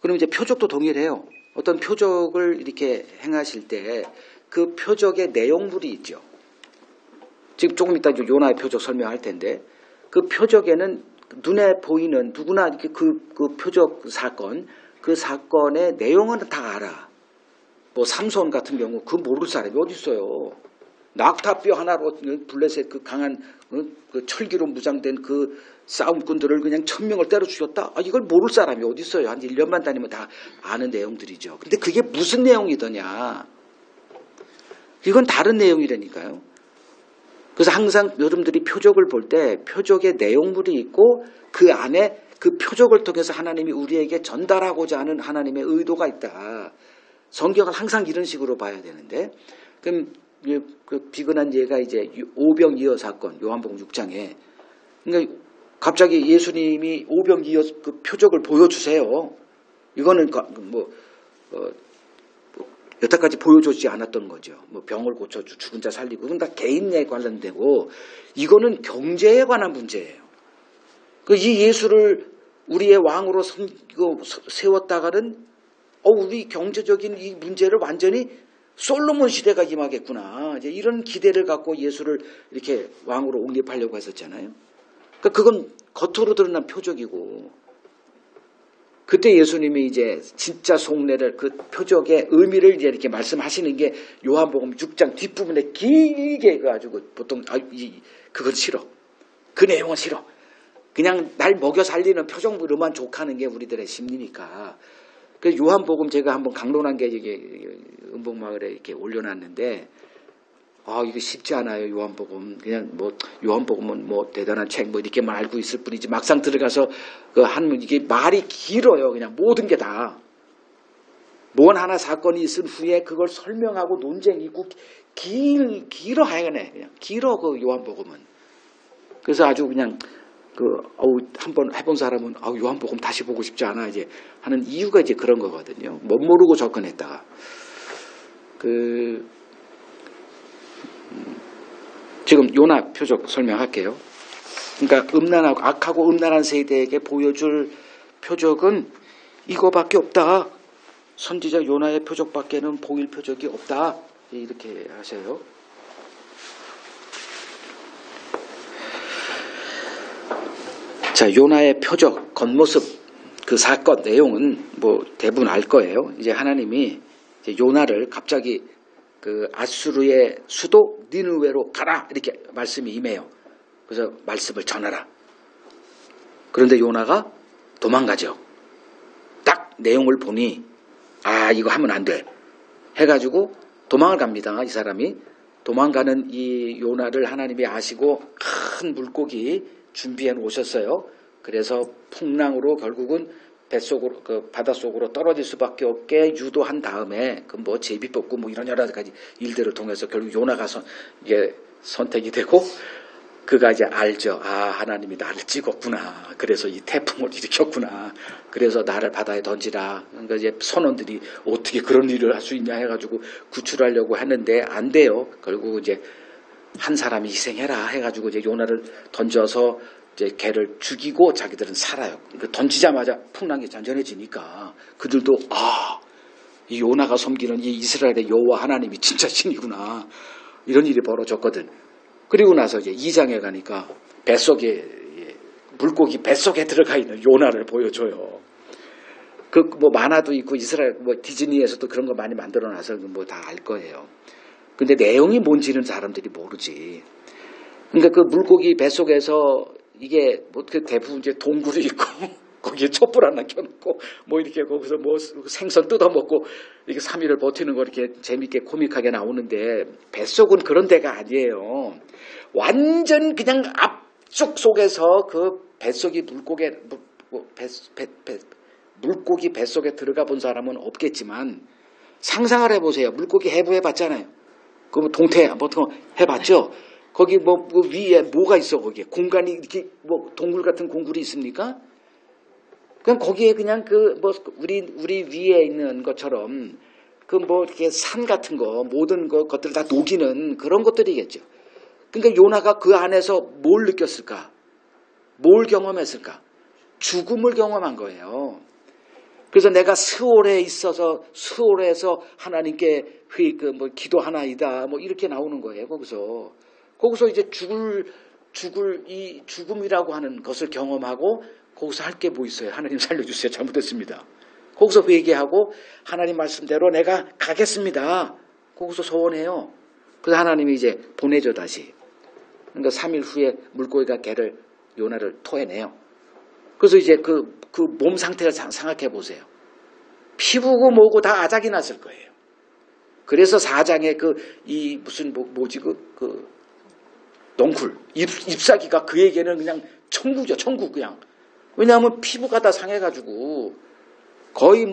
그럼 이제 표적도 동일해요. 어떤 표적을 이렇게 행하실 때 그 표적의 내용물이 있죠. 지금 조금 이따 요나의 표적 설명할 텐데 그 표적에는 눈에 보이는 누구나 이렇게 그 표적 사건, 그 사건의 내용은 다 알아. 뭐 삼손 같은 경우 그 모를 사람이 어디 있어요. 낙타뼈 하나로 블레셋 그 강한 그 철기로 무장된 그 싸움꾼들을 그냥 1000명을 때려 죽였다? 이걸 모를 사람이 어디 있어요. 한 1년만 다니면 다 아는 내용들이죠. 근데 그게 무슨 내용이더냐. 이건 다른 내용이라니까요. 그래서 항상 여러분들이 표적을 볼 때 표적의 내용물이 있고 그 안에 그 표적을 통해서 하나님이 우리에게 전달하고자 하는 하나님의 의도가 있다. 성경은 항상 이런 식으로 봐야 되는데, 그럼 그 비근한 예가 이제 오병이어 사건, 요한복음 6장에. 그러니까 갑자기 예수님이 오병이어 그 표적을 보여주세요. 이거는 여태까지 보여주지 않았던 거죠. 뭐 병을 고쳐 죽은 자 살리고, 그건 다 개인에 관련되고, 이거는 경제에 관한 문제예요. 이 예수를 우리의 왕으로 세웠다가는 우리 경제적인 이 문제를 완전히 솔로몬 시대가 임하겠구나. 이제 이런 기대를 갖고 예수를 이렇게 왕으로 옹립하려고 했었잖아요. 그러니까 그건 겉으로 드러난 표적이고, 그때 예수님이 이제 진짜 속내를 그 표적의 의미를 이제 이렇게 말씀하시는 게 요한복음 6장 뒷부분에 길게 가지고 보통 그건 싫어. 그 내용은 싫어. 그냥 날 먹여 살리는 표정으로만 족하는 게 우리들의 심리니까. 그 요한복음 제가 한번 강론한 게 이게 은복마을에 이렇게 올려놨는데, 이거 쉽지 않아요. 요한복음. 그냥 뭐 요한복음은 뭐 대단한 책 뭐 이렇게만 알고 있을 뿐이지, 막상 들어가서 이게 말이 길어요. 그냥 모든 게 다. 뭔 하나 사건이 있은 후에 그걸 설명하고 논쟁이 있고 길어 하여간에 그냥 길어 그 요한복음은. 그래서 아주 그냥 한번 해본 사람은 요한복음 다시 보고 싶지 않아 이제 하는 이유가 이제 그런 거거든요. 못 모르고 접근했다가 지금 요나 표적 설명할게요. 그러니까 악하고 음란한 세대에게 보여줄 표적은 이거밖에 없다. 선지자 요나의 표적밖에는 보일 표적이 없다. 이렇게 하세요. 자, 요나의 표적, 겉모습, 그 사건 내용은 뭐 대부분 알 거예요. 이제 하나님이 이제 요나를 갑자기 그 아수르의 수도 니느웨로 가라 이렇게 말씀이 임해요. 그래서 말씀을 전하라. 그런데 요나가 도망가죠. 딱 내용을 보니 이거 하면 안 돼 해가지고 도망을 갑니다. 이 사람이 도망가는 이 요나를 하나님이 아시고 큰 물고기 준비해 놓으셨어요. 그래서 풍랑으로 결국은 뱃속으로 바닷속으로 떨어질 수밖에 없게 유도한 다음에 뭐 제비 뽑고 뭐 이런 여러 가지 일들을 통해서 결국 요나가 이게 선택이 되고, 그가 이제 알죠. 하나님이 나를 찍었구나. 그래서 이 태풍을 일으켰구나. 그래서 나를 바다에 던지라. 그러니까 이제 선원들이 어떻게 그런 일을 할 수 있냐 해가지고 구출하려고 했는데 안 돼요. 결국 이제 한 사람이 희생해라 해가지고 이제 요나를 던져서 이제 걔를 죽이고 자기들은 살아요. 던지자마자 풍랑이 잔잔해지니까 그들도 이 요나가 섬기는 이 이스라엘의 여호와 하나님이 진짜 신이구나. 이런 일이 벌어졌거든. 그리고 나서 이제 2장에 가니까 물고기 뱃속에 들어가 있는 요나를 보여줘요. 뭐 만화도 있고 이스라엘 뭐 디즈니에서도 그런 거 많이 만들어놔서 뭐 다 알 거예요. 근데 내용이 뭔지는 사람들이 모르지. 그러니까 그 물고기 뱃속에서 이게 뭐 대부분 이제 동굴이 있고 거기에 촛불 하나 켜놓고 뭐 이렇게 거기서 뭐 생선 뜯어먹고 이렇게 3일을 버티는 거 이렇게 재밌게 코믹하게 나오는데, 뱃속은 그런 데가 아니에요. 완전 그냥 압축 속에서 그 뱃속이 물고기 뱃속에 들어가 본 사람은 없겠지만 상상을 해보세요. 물고기 해부해봤잖아요. 그 동태 보통 해봤죠. 거기 뭐 위에 뭐가 있어? 거기에 공간이 이렇게 뭐 동굴 같은 공굴이 있습니까? 그냥 거기에 그냥 우리 위에 있는 것처럼 뭐 이렇게 산 같은 거 모든 것들 다 녹이는 그런 것들이겠죠. 그러니까 요나가 그 안에서 뭘 느꼈을까? 뭘 경험했을까? 죽음을 경험한 거예요. 그래서 내가 스올에 있어서 스올에서 하나님께 기도하나이다 뭐 이렇게 나오는 거예요. 거기서 이제 이 죽음이라고 하는 것을 경험하고, 거기서 할 게 뭐 있어요? 하나님 살려주세요. 잘못했습니다. 거기서 회개하고 하나님 말씀대로 내가 가겠습니다. 거기서 소원해요. 그래서 하나님이 이제 보내줘 다시. 그러니까 3일 후에 물고기가 요나를 토해내요. 그래서 이제 그 몸 상태를 생각해 보세요. 피부고 뭐고 다 아작이 났을 거예요. 그래서 4장에 넝쿨, 잎사귀가 그에게는 그냥 천국이죠. 천국 그냥. 왜냐하면 피부가 다 상해가지고 거의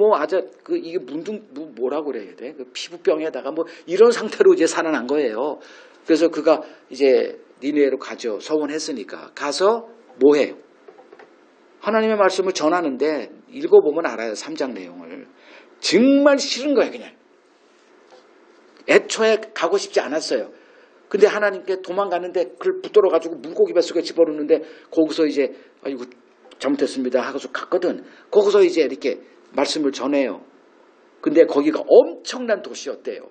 이게 뭐라고 그래야 돼? 피부병에다가 뭐 이런 상태로 이제 살아난 거예요. 그래서 그가 이제 니느웨로 가죠. 서원했으니까. 가서 뭐 해요? 하나님의 말씀을 전하는데 읽어보면 알아요. 3장 내용을. 정말 싫은 거예요. 그냥. 애초에 가고 싶지 않았어요. 근데 하나님께 도망가는데 그걸 붙들어가지고 물고기 뱃속에 집어넣는데 거기서 이제 잘못했습니다 하고서 갔거든. 거기서 이제 이렇게 말씀을 전해요. 근데 거기가 엄청난 도시였대요.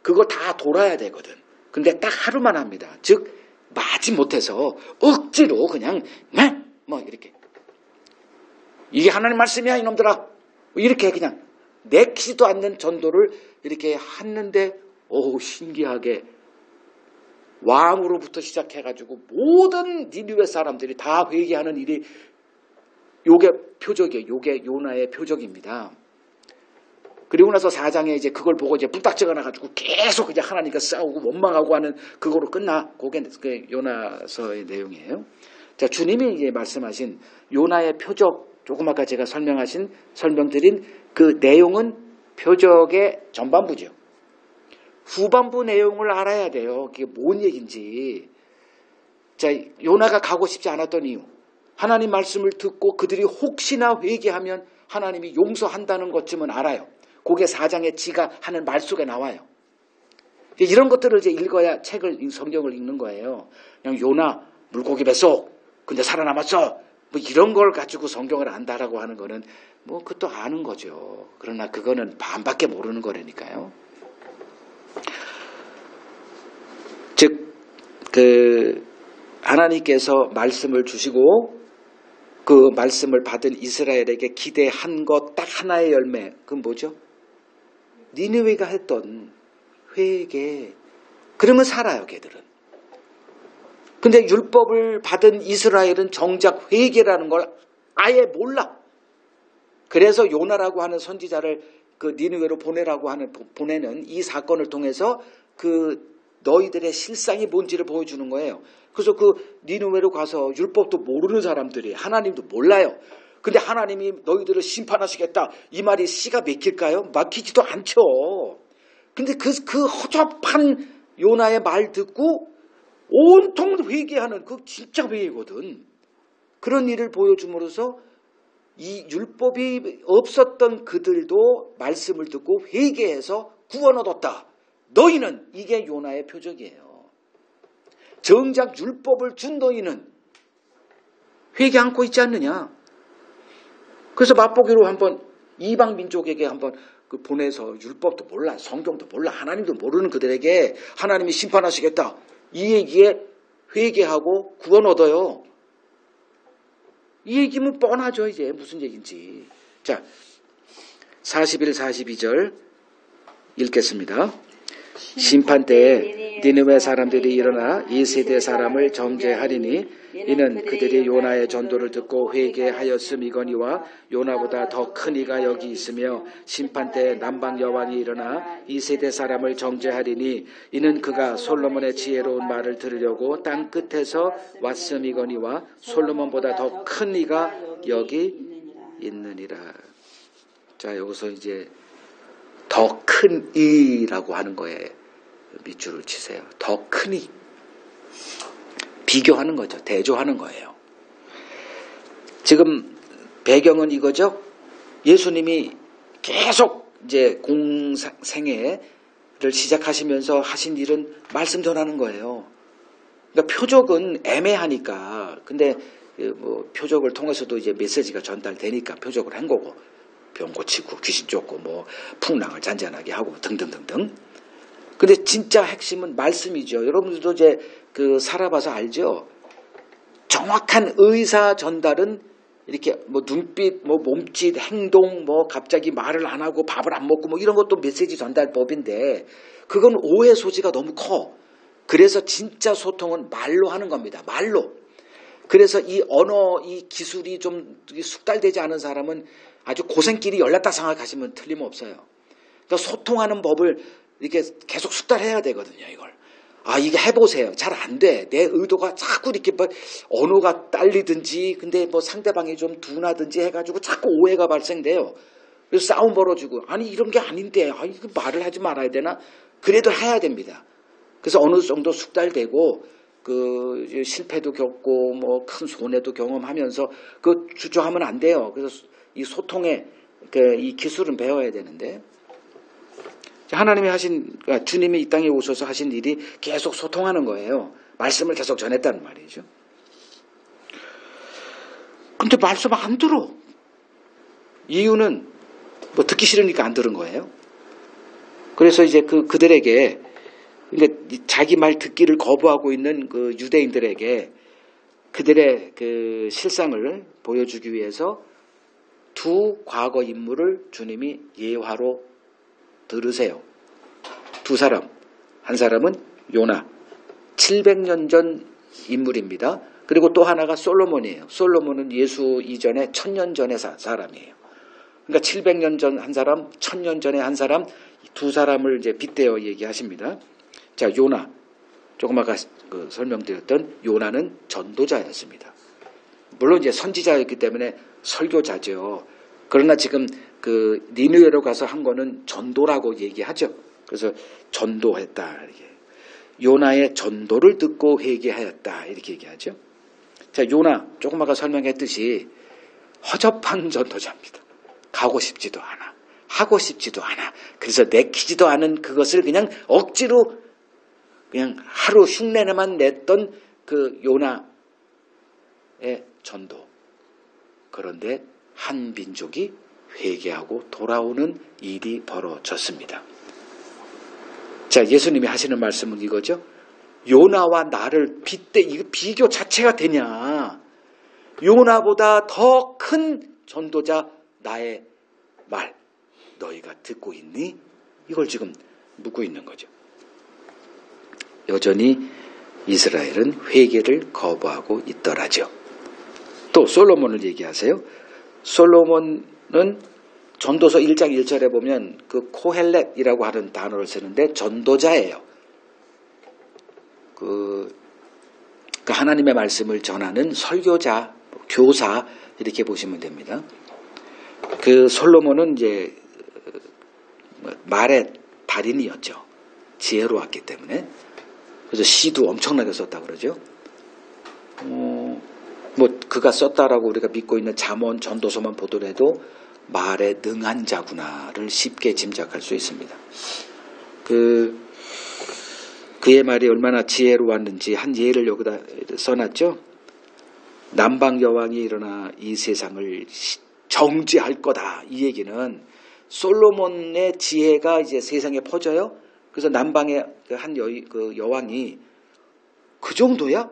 그걸 다 돌아야 되거든. 근데 딱 하루만 합니다. 즉 마지 못해서 억지로 그냥 뭐 이렇게 이게 하나님 말씀이야 이놈들아 이렇게 그냥 내키지도 않는 전도를 이렇게 했는데 신기하게 왕으로부터 시작해가지고 모든 니느웨 사람들이 다 회개하는 일이 요게 표적이에요. 요게 요나의 표적입니다. 그리고 나서 4장에 이제 그걸 보고 이제 뿔딱 적어놔가지고 계속 그냥 하나님과 싸우고 원망하고 하는 그거로 끝나. 그게 요나서의 내용이에요. 자, 주님이 이제 말씀하신 요나의 표적, 조금 아까 제가 설명드린 그 내용은 표적의 전반부죠. 후반부 내용을 알아야 돼요. 그게 뭔 얘기인지. 자, 요나가 가고 싶지 않았던 이유. 하나님 말씀을 듣고 그들이 혹시나 회개하면 하나님이 용서한다는 것쯤은 알아요. 그게 4장에 지가 하는 말 속에 나와요. 이런 것들을 이제 읽어야 성경을 읽는 거예요. 그냥 요나 물고기 뱃속 근데 살아남았어. 뭐 이런 걸 가지고 성경을 안다라고 하는 거는 뭐 그것도 아는 거죠. 그러나 그거는 반밖에 모르는 거라니까요. 즉 하나님께서 말씀을 주시고 그 말씀을 받은 이스라엘에게 기대한 것 딱 하나의 열매. 그건 뭐죠? 니느웨가 했던 회개. 그러면 살아요, 걔들은. 근데 율법을 받은 이스라엘은 정작 회개라는 걸 아예 몰라. 그래서 요나라고 하는 선지자를 그 니느웨로 보내는 이 사건을 통해서 그 너희들의 실상이 뭔지를 보여주는 거예요. 그래서 그 니느웨로 가서 율법도 모르는 사람들이 하나님도 몰라요. 근데 하나님이 너희들을 심판하시겠다. 이 말이 씨가 막힐까요? 막히지도 않죠. 근데 그 허접한 요나의 말 듣고 온통 회개하는 그 진짜 회개거든. 그런 일을 보여줌으로써 이 율법이 없었던 그들도 말씀을 듣고 회개해서 구원 얻었다. 너희는 이게 요나의 표적이에요. 정작 율법을 준 너희는 회개 않고 있지 않느냐. 그래서 맛보기로 한번 이방 민족에게 한번 보내서 율법도 몰라, 성경도 몰라, 하나님도 모르는 그들에게 하나님이 심판하시겠다. 이 얘기에 회개하고 구원 얻어요. 이 얘기면 뻔하죠. 이제 무슨 얘기인지. 자, 41, 42절 읽겠습니다. 심판 때에 니느웨 사람들이 일어나 이 세대 사람을 정죄하리니 이는 그들이 요나의 전도를 듣고 회개하였음이거니와 요나보다 더 큰 이가 여기 있으며 심판 때에 남방 여왕이 일어나 이 세대 사람을 정죄하리니 이는 그가 솔로몬의 지혜로운 말을 들으려고 땅 끝에서 왔음이거니와 솔로몬보다 더 큰 이가 여기 있느니라. 자, 여기서 이제 더 큰 이라고 하는 거에 밑줄을 치세요. 더 큰 이. 비교하는 거죠. 대조하는 거예요. 지금 배경은 이거죠. 예수님이 계속 이제 공생애를 시작하시면서 하신 일은 말씀 전하는 거예요. 그러니까 표적은 애매하니까. 근데 뭐 표적을 통해서도 이제 메시지가 전달되니까 표적을 한 거고. 병 고치고 귀신 쫓고 뭐 풍랑을 잔잔하게 하고 등등등등. 근데 진짜 핵심은 말씀이죠. 여러분들도 이제 살아봐서 알죠. 정확한 의사 전달은 이렇게 뭐 눈빛, 뭐 몸짓, 행동, 뭐 갑자기 말을 안 하고 밥을 안 먹고 뭐 이런 것도 메시지 전달법인데 그건 오해 소지가 너무 커. 그래서 진짜 소통은 말로 하는 겁니다. 말로. 그래서 이 언어, 이 기술이 좀 숙달되지 않은 사람은 아주 고생길이 열렸다 생각하시면 틀림없어요. 그러니까 소통하는 법을 이렇게 계속 숙달해야 되거든요, 이걸. 이게 해보세요. 잘 안 돼. 내 의도가 자꾸 이렇게 뭐 언어가 딸리든지, 근데 뭐 상대방이 좀 둔하든지 해가지고 자꾸 오해가 발생돼요. 그래서 싸움 벌어지고, 아니, 이런 게 아닌데, 이거 말을 하지 말아야 되나? 그래도 해야 됩니다. 그래서 어느 정도 숙달되고, 실패도 겪고, 뭐, 큰 손해도 경험하면서, 주저하면 안 돼요. 그래서 이 소통의, 이 기술은 배워야 되는데, 하나님이 주님이 이 땅에 오셔서 하신 일이 계속 소통하는 거예요. 말씀을 계속 전했다는 말이죠. 근데 말씀 안 들어. 이유는 뭐 듣기 싫으니까 안 들은 거예요. 그래서 이제 그들에게, 자기 말 듣기를 거부하고 있는 그 유대인들에게 그들의 그 실상을 보여주기 위해서 두 과거 인물을 주님이 예화로 들으세요. 두 사람. 한 사람은 요나, 700년 전 인물입니다. 그리고 또 하나가 솔로몬이에요. 솔로몬은 예수 이전에 1000년 전의 사람이에요. 그러니까 700년 전 한 사람, 1000년 전에 한 사람, 두 사람을 이제 빗대어 얘기하십니다. 자, 요나. 조금 아까 설명드렸던 요나는 전도자였습니다. 물론 이제 선지자였기 때문에 설교자죠. 그러나 지금 그 니느웨로 가서 한 거는 전도라고 얘기하죠. 그래서 전도했다. 이렇게. 요나의 전도를 듣고 회개하였다. 이렇게 얘기하죠. 자, 요나 조금 아까 설명했듯이 허접한 전도자입니다. 가고 싶지도 않아. 하고 싶지도 않아. 그래서 내키지도 않은 그것을 그냥 억지로 그냥 하루 흉내내만 냈던 그 요나의 전도. 그런데 한 민족이 회개하고 돌아오는 일이 벌어졌습니다. 자, 예수님이 하시는 말씀은 이거죠. 요나와 나를 빗대, 이거 비교 자체가 되냐. 요나보다 더 큰 전도자 나의 말 너희가 듣고 있니? 이걸 지금 묻고 있는 거죠. 여전히 이스라엘은 회개를 거부하고 있더라죠. 또 솔로몬을 얘기하세요. 솔로몬은 전도서 1장 1절에 보면 그 코헬렛이라고 하는 단어를 쓰는데 전도자예요. 그 하나님의 말씀을 전하는 설교자, 교사 이렇게 보시면 됩니다. 그 솔로몬은 이제 말의 달인이었죠. 지혜로웠기 때문에. 그래서 시도 엄청나게 썼다 그러죠. 뭐 그가 썼다라고 우리가 믿고 있는 잠언 전도서만 보더라도 말에 능한 자구나를 쉽게 짐작할 수 있습니다. 그의 말이 얼마나 지혜로웠는지 한 예를 여기다 써놨죠. 남방 여왕이 일어나 이 세상을 정지할 거다. 이 얘기는 솔로몬의 지혜가 이제 세상에 퍼져요. 그래서 남방의 한 여왕이 그 정도야?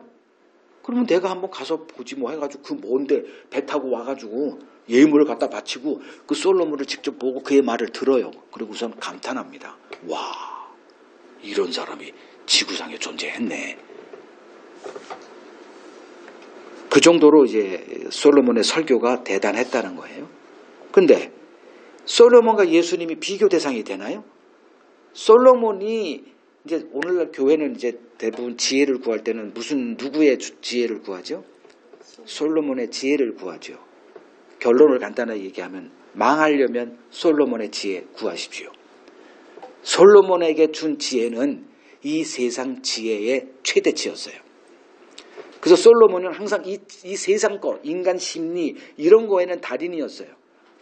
그러면 내가 한번 가서 보지 뭐 해가지고 그 뭔데 배 타고 와가지고 예물을 갖다 바치고 그 솔로몬을 직접 보고 그의 말을 들어요. 그리고 우선 감탄합니다. 와, 이런 사람이 지구상에 존재했네. 그 정도로 이제 솔로몬의 설교가 대단했다는 거예요. 근데 솔로몬과 예수님이 비교 대상이 되나요? 솔로몬이 이제 오늘날 교회는 이제 대부분 지혜를 구할 때는 누구의 지혜를 구하죠? 솔로몬의 지혜를 구하죠. 결론을 간단하게 얘기하면 망하려면 솔로몬의 지혜 구하십시오. 솔로몬에게 준 지혜는 이 세상 지혜의 최대치였어요. 그래서 솔로몬은 항상 이 세상 거, 인간 심리 이런 거에는 달인이었어요.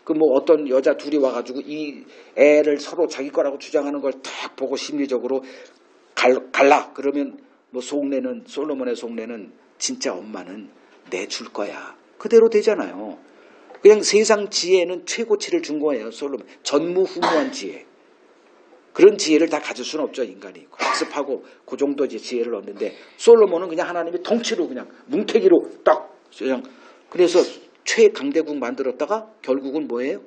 그 뭐 어떤 여자 둘이 와가지고 이 애를 서로 자기 거라고 주장하는 걸 딱 보고 심리적으로 갈라. 그러면 뭐 솔로몬의 속내는 진짜 엄마는 내줄 거야. 그대로 되잖아요. 그냥 세상 지혜는 최고치를 준 거예요. 솔로몬. 전무후무한 지혜. 그런 지혜를 다 가질 수는 없죠. 인간이. 학습하고 그 정도 지혜를 얻는데 솔로몬은 그냥 하나님이 통치로 그냥 뭉태기로 딱 그냥 그래서 최강대국 만들었다가 결국은 뭐예요?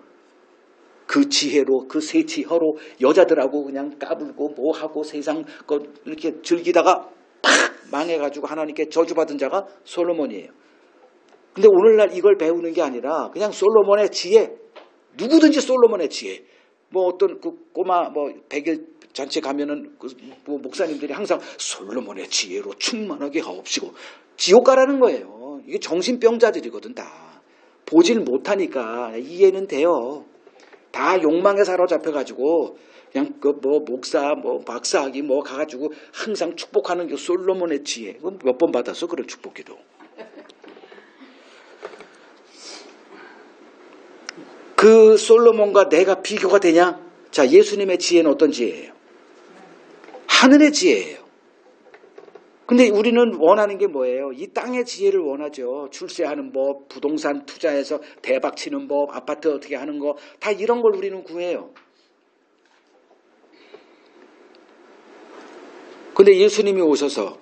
그 지혜로 그 세치혀로 여자들하고 그냥 까불고 뭐하고 세상 거 이렇게 즐기다가 팍 망해가지고 하나님께 저주받은 자가 솔로몬이에요. 근데 오늘날 이걸 배우는 게 아니라 그냥 솔로몬의 지혜, 누구든지 솔로몬의 지혜. 뭐 어떤 그 꼬마 뭐 100일 잔치 가면은 뭐 목사님들이 항상 솔로몬의 지혜로 충만하게 하옵시고 지옥 가라는 거예요. 이게 정신병자들이거든 다. 보질 못하니까 이해는 돼요. 다 욕망에 사로잡혀가지고 그냥 그 뭐 목사 뭐 박사학위 뭐 가가지고 항상 축복하는 게 솔로몬의 지혜. 몇 번 받았어 그런 축복기도. 그 솔로몬과 내가 비교가 되냐? 자, 예수님의 지혜는 어떤 지혜예요? 하늘의 지혜예요. 근데 우리는 원하는 게 뭐예요? 이 땅의 지혜를 원하죠. 출세하는 법, 부동산 투자해서 대박 치는 법, 아파트 어떻게 하는 거 다 이런 걸 우리는 구해요. 근데 예수님이 오셔서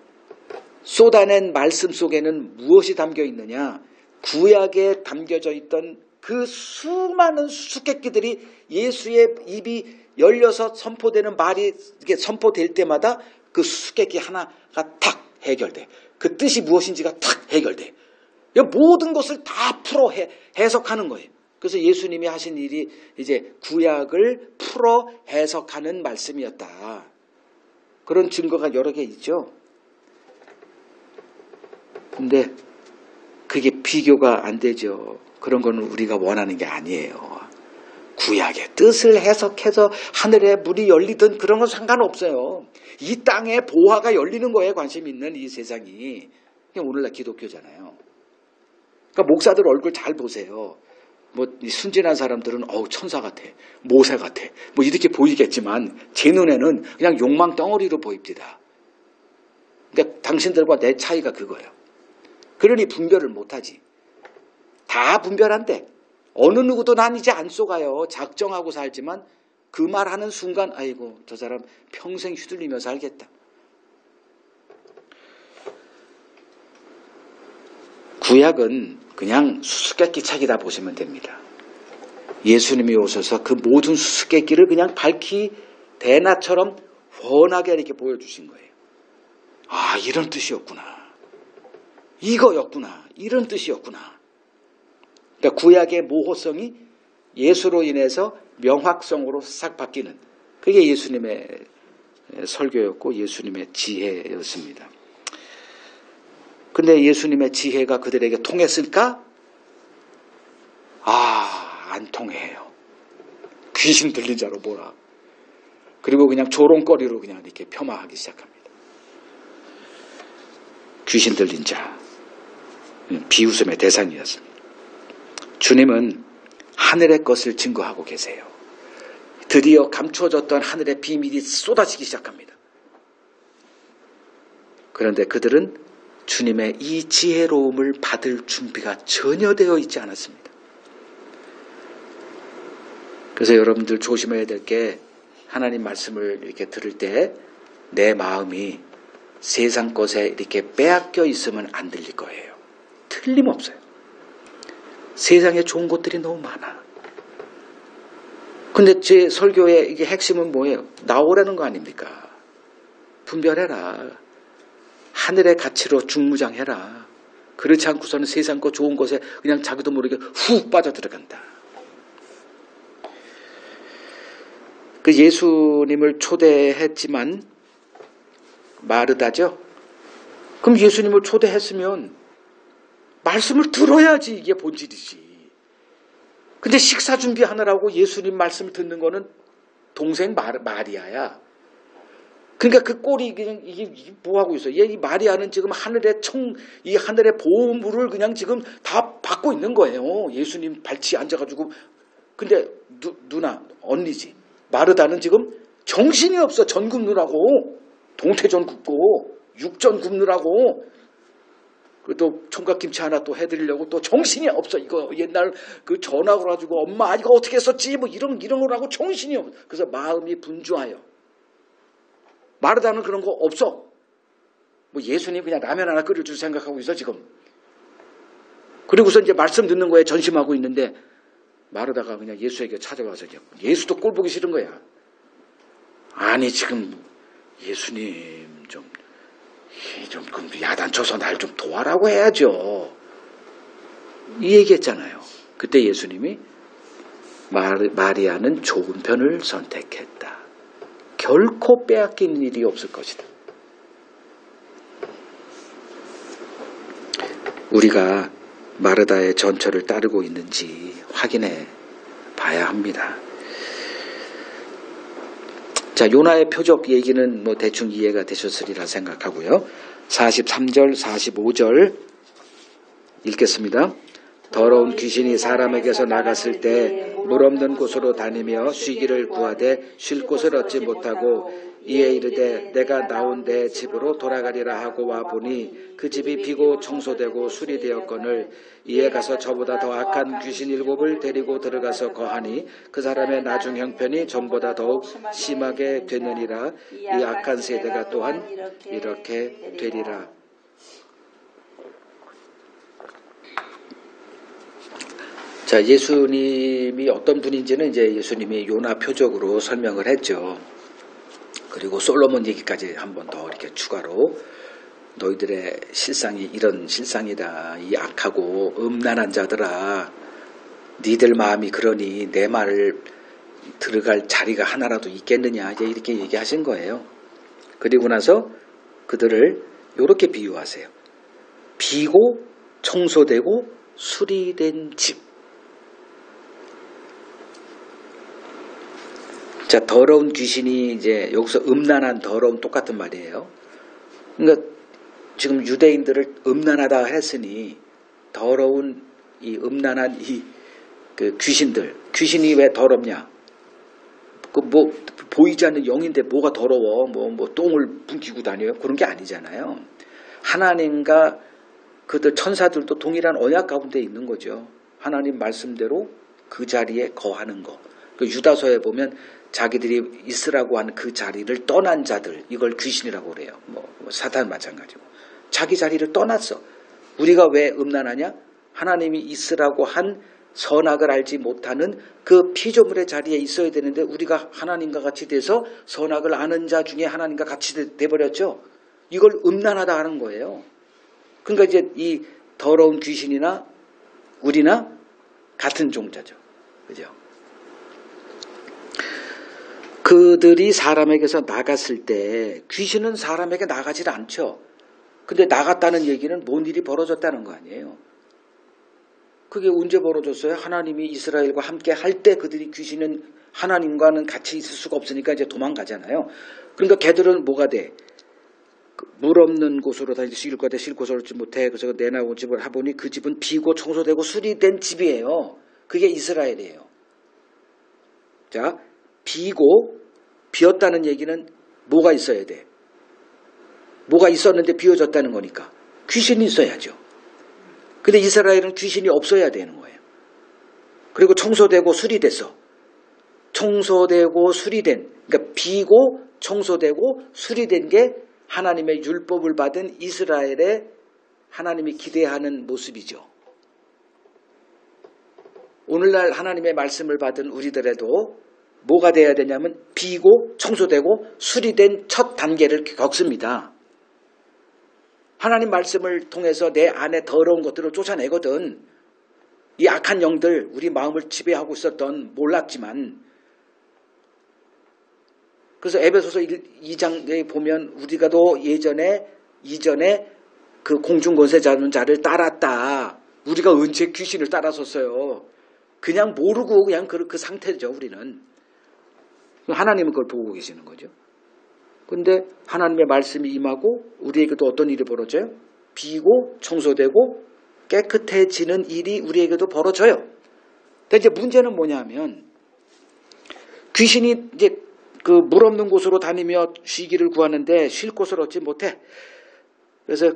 쏟아낸 말씀 속에는 무엇이 담겨 있느냐? 구약에 담겨져 있던 그 수많은 수수께끼들이 예수의 입이 열려서 선포되는 말이 이렇게 선포될 때마다 그 수수께끼 하나가 탁 해결돼. 그 뜻이 무엇인지가 탁 해결돼. 모든 것을 다 풀어 해석하는 거예요. 그래서 예수님이 하신 일이 이제 구약을 풀어 해석하는 말씀이었다. 그런 증거가 여러 개 있죠. 근데 그게 비교가 안 되죠. 그런 거는 우리가 원하는 게 아니에요. 구약의 뜻을 해석해서 하늘에 물이 열리든 그런 건 상관없어요. 이 땅에 보화가 열리는 거에 관심 있는 이 세상이. 오늘날 기독교잖아요. 그러니까 목사들 얼굴 잘 보세요. 뭐 순진한 사람들은 천사 같아, 모세 같아, 뭐 이렇게 보이겠지만 제 눈에는 그냥 욕망 덩어리로 보입니다. 그러니까 당신들과 내 차이가 그거예요. 그러니 분별을 못하지. 다 분별한데 어느 누구도 난 이제 안 속아요. 작정하고 살지만 그 말하는 순간 아이고 저 사람 평생 휘둘리며 살겠다. 구약은 그냥 수수께끼 책이다 보시면 됩니다. 예수님이 오셔서 그 모든 수수께끼를 그냥 밝히 대낮처럼 훤하게 이렇게 보여주신 거예요. 아, 이런 뜻이었구나. 이거였구나. 이런 뜻이었구나. 그러니까 구약의 모호성이 예수로 인해서 명확성으로 싹 바뀌는 그게 예수님의 설교였고 예수님의 지혜였습니다. 근데 예수님의 지혜가 그들에게 통했을까? 안 통해요. 귀신 들린 자로 보라. 그리고 그냥 조롱거리로 그냥 이렇게 폄하하기 시작합니다. 귀신 들린 자. 비웃음의 대상이었습니다. 주님은 하늘의 것을 증거하고 계세요. 드디어 감추어졌던 하늘의 비밀이 쏟아지기 시작합니다. 그런데 그들은 주님의 이 지혜로움을 받을 준비가 전혀 되어 있지 않았습니다. 그래서 여러분들 조심해야 될 게 하나님 말씀을 이렇게 들을 때 내 마음이 세상 것에 이렇게 빼앗겨 있으면 안 들릴 거예요. 틀림없어요. 세상에 좋은 것들이 너무 많아. 근데 제 설교의 이게 핵심은 뭐예요? 나오라는 거 아닙니까? 분별해라. 하늘의 가치로 중무장해라. 그렇지 않고서는 세상 것 좋은 것에 그냥 자기도 모르게 훅 빠져들어간다. 그 예수님을 초대했지만 마르다죠? 그럼 예수님을 초대했으면 말씀을 들어야지 이게 본질이지. 근데 식사 준비하느라고 예수님 말씀을 듣는 거는 동생 마리아야. 그러니까 그 꼴이 그냥 이게 뭐 하고 있어? 이 마리아는 지금 이 하늘의 보물을 그냥 지금 다 받고 있는 거예요. 예수님 발치에 앉아가지고. 근데 누나, 언니지. 마르다는 지금 정신이 없어. 전 굽느라고. 동태전 굽고 육전 굽느라고. 또 총각김치 하나 또 해드리려고 또 정신이 없어. 이거 옛날 그 전화 걸어가지고 엄마 이거 어떻게 했었지? 뭐 이런 거라고 정신이 없어. 그래서 마음이 분주하여. 마르다는 그런 거 없어. 뭐 예수님 그냥 라면 하나 끓여줄 생각하고 있어 지금. 그리고서 이제 말씀 듣는 거에 전심하고 있는데 마르다가 그냥 예수에게 찾아와서 예수도 꼴 보기 싫은 거야. 아니 지금 예수님 좀 야단쳐서 날 좀 도와라고 해야죠. 이 얘기했잖아요. 그때 예수님이 마리아는 좋은 편을 선택했다. 결코 빼앗기는 일이 없을 것이다. 우리가 마르다의 전철을 따르고 있는지 확인해 봐야 합니다. 자, 요나의 표적 얘기는 뭐 대충 이해가 되셨으리라 생각하고요. 43절, 45절 읽겠습니다. 더러운 귀신이 사람에게서 나갔을 때 물 없는 곳으로 다니며 쉬기를 구하되 쉴 곳을 얻지 못하고 이에 이르되 내가 나온 내 집으로 돌아가리라 하고 와보니 그 집이 비고 청소되고 수리되었거늘 이에 가서 저보다 더 악한 귀신 7을 데리고 들어가서 거하니 그 사람의 나중 형편이 전보다 더욱 심하게 되느니라. 이 악한 세대가 또한 이렇게 되리라. 자, 예수님이 어떤 분인지는 이제 예수님이 요나 표적으로 설명을 했죠. 그리고 솔로몬 얘기까지 한 번 더 이렇게 추가로 너희들의 실상이 이런 실상이다. 이 악하고 음란한 자들아, 니들 마음이 그러니 내 말을 들어갈 자리가 하나라도 있겠느냐. 이제 이렇게 얘기하신 거예요. 그리고 나서 그들을 이렇게 비유하세요. 비고 청소되고 수리된 집. 자, 더러운 귀신이 이제 여기서 음란한 더러움 똑같은 말이에요. 그러니까 지금 유대인들을 음란하다 했으니 더러운 이 음란한 그 귀신이 왜 더럽냐? 그 뭐 보이지 않는 영인데 뭐가 더러워? 뭐 똥을 뭉기고 다녀요? 그런 게 아니잖아요. 하나님과 그들 천사들도 동일한 언약 가운데 있는 거죠. 하나님 말씀대로 그 자리에 거하는 거. 그 유다서에 보면 자기들이 있으라고 하는 그 자리를 떠난 자들, 이걸 귀신이라고 그래요. 뭐 사탄 마찬가지고. 자기 자리를 떠났어. 우리가 왜 음란하냐? 하나님이 있으라고 한 선악을 알지 못하는 그 피조물의 자리에 있어야 되는데 우리가 하나님과 같이 돼서 선악을 아는 자 중에 하나님과 같이 돼버렸죠. 이걸 음란하다 하는 거예요. 그러니까 이제 이 더러운 귀신이나 우리나 같은 종자죠. 그죠? 그들이 사람에게서 나갔을 때 귀신은 사람에게 나가질 않죠. 근데 나갔다는 얘기는 뭔 일이 벌어졌다는 거 아니에요. 그게 언제 벌어졌어요? 하나님이 이스라엘과 함께 할 때 그들이 귀신은 하나님과는 같이 있을 수가 없으니까 이제 도망가잖아요. 그러니까 걔들은 뭐가 돼? 물 없는 곳으로 다니지 쉴 곳에 쉴 곳을 얻지 못해. 그래서 내나온 집을 해보니 그 집은 비고 청소되고 수리된 집이에요. 그게 이스라엘이에요. 자, 비고 비었다는 얘기는 뭐가 있어야 돼? 뭐가 있었는데 비워졌다는 거니까 귀신이 있어야죠. 근데 이스라엘은 귀신이 없어야 되는 거예요. 그리고 청소되고 수리됐어. 청소되고 수리된, 그러니까 비고 청소되고 수리된 게 하나님의 율법을 받은 이스라엘의 하나님이 기대하는 모습이죠. 오늘날 하나님의 말씀을 받은 우리들에도 뭐가 돼야 되냐면 비고 청소되고 수리된 첫 단계를 겪습니다. 하나님 말씀을 통해서 내 안에 더러운 것들을 쫓아내거든. 이 악한 영들, 우리 마음을 지배하고 있었던 몰랐지만. 그래서 에베소서 2장에 보면 우리가도 이전에 그 공중권세 잡는 자를 따랐다. 우리가 언제 귀신을 따라섰어요. 그냥 모르고 그냥 그 상태죠, 우리는. 하나님은 그걸 보고 계시는 거죠. 근데 하나님의 말씀이 임하고 우리에게도 어떤 일이 벌어져요? 비고 청소되고 깨끗해지는 일이 우리에게도 벌어져요. 근데 이제 문제는 뭐냐면 귀신이 이제 그 물 없는 곳으로 다니며 쉬기를 구하는데 쉴 곳을 얻지 못해. 그래서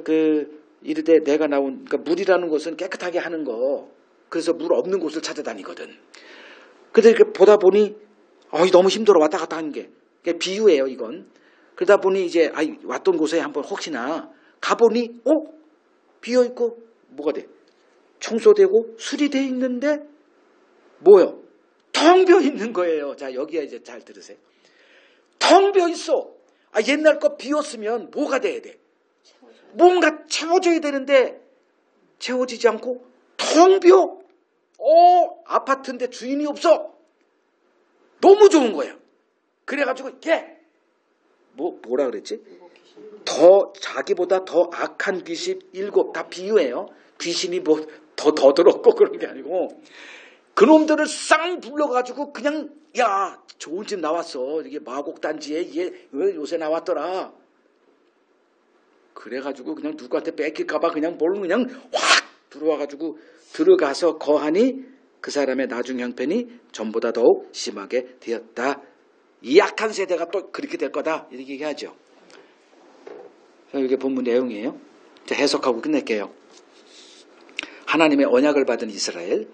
이르되 내가 나온, 그러니까 물이라는 것은 깨끗하게 하는 거. 그래서 물 없는 곳을 찾아다니거든. 근데 이렇게 보다 보니 너무 힘들어 왔다 갔다 하는 게. 비유예요, 이건. 그러다 보니 이제 왔던 곳에 한번 혹시나 가보니 비어있고 뭐가 돼? 청소되고 수리되어 있는데 뭐요? 텅 비어 있는 거예요. 자, 여기에 이제 잘 들으세요. 텅 비어 있어. 옛날 거 비웠으면 뭐가 돼야 돼? 뭔가 채워져야 되는데 채워지지 않고 텅 비어. 아파트인데 주인이 없어. 너무 좋은 거야. 그래가지고 뭐라 그랬지? 자기보다 더 악한 귀신 7, 다 비유예요. 귀신이 더 더럽고 그런 게 아니고 그놈들을 쌍 불러가지고 그냥 좋은 집 나왔어. 이게 마곡단지에 이게 왜 요새 나왔더라. 그래가지고 그냥 누구한테 뺏길까봐 그냥 확 들어와가지고 들어가서 거하니 그 사람의 나중 형편이 전보다 더욱 심하게 되었다. 이 약한 세대가 또 그렇게 될 거다 이렇게 얘기하죠. 이게 본문 내용이에요. 해석하고 끝낼게요. 하나님의 언약을 받은 이스라엘,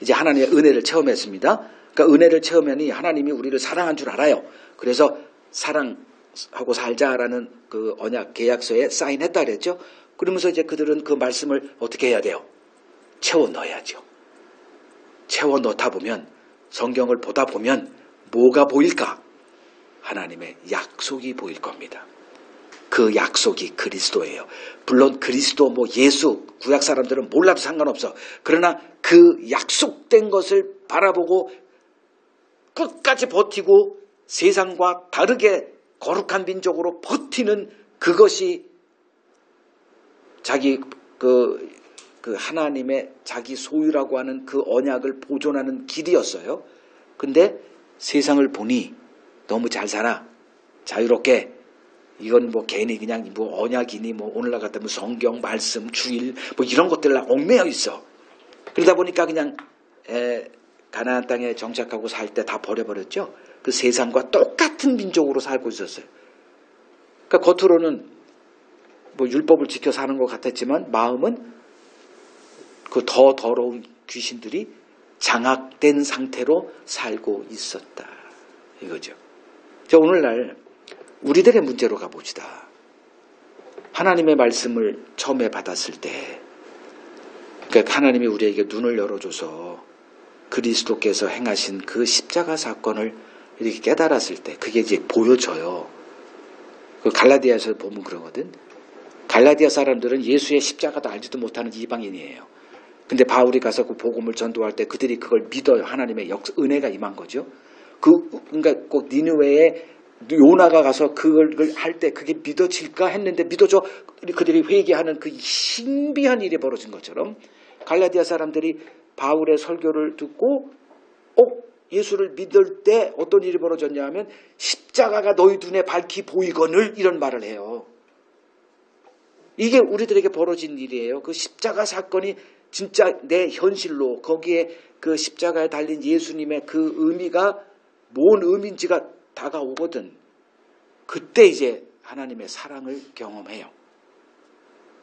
이제 하나님의 은혜를 체험했습니다. 그러니까 은혜를 체험하니 하나님이 우리를 사랑한 줄 알아요. 그래서 사랑하고 살자라는 그 언약 계약서에 사인했다 그랬죠. 그러면서 이제 그들은 그 말씀을 어떻게 해야 돼요? 채워 넣어야죠. 채워 넣다 보면, 성경을 보다 보면 뭐가 보일까? 하나님의 약속이 보일 겁니다. 그 약속이 그리스도예요. 물론 그리스도 예수 구약 사람들은 몰라도 상관없어. 그러나 그 약속된 것을 바라보고 끝까지 버티고 세상과 다르게 거룩한 민족으로 버티는 그것이 자기 그 하나님의 자기 소유라고 하는 그 언약을 보존하는 길이었어요. 근데 세상을 보니 너무 잘 살아. 자유롭게. 이건 괜히 그냥 언약이니 오늘날 같으면 성경 말씀 주일 이런 것들랑 얽매여 있어. 그러다 보니까 그냥 가나안 땅에 정착하고 살 때 다 버려버렸죠. 그 세상과 똑같은 민족으로 살고 있었어요. 그러니까 겉으로는 율법을 지켜 사는 것 같았지만 마음은 그 더 더러운 귀신들이 장악된 상태로 살고 있었다. 이거죠. 자, 오늘날 우리들의 문제로 가봅시다. 하나님의 말씀을 처음에 받았을 때, 그러니까 하나님이 우리에게 눈을 열어줘서 그리스도께서 행하신 그 십자가 사건을 이렇게 깨달았을 때, 그게 이제 보여져요. 그 갈라디아에서 보면 그러거든. 갈라디아 사람들은 예수의 십자가도 알지도 못하는 이방인이에요. 근데 바울이 가서 그 복음을 전도할 때 그들이 그걸 믿어요. 하나님의 은혜가 임한 거죠. 그러니까 꼭 니느웨에 요나가 가서 그걸 할 때 그게 믿어질까 했는데 믿어져. 그들이 회개하는 그 신비한 일이 벌어진 것처럼 갈라디아 사람들이 바울의 설교를 듣고 예수를 믿을 때 어떤 일이 벌어졌냐 하면 십자가가 너희 눈에 밝히 보이거늘 이런 말을 해요. 이게 우리들에게 벌어진 일이에요. 그 십자가 사건이 진짜 내 현실로 거기에 그 십자가에 달린 예수님의 그 의미가 뭔 의미인지가 다가오거든. 그때 이제 하나님의 사랑을 경험해요.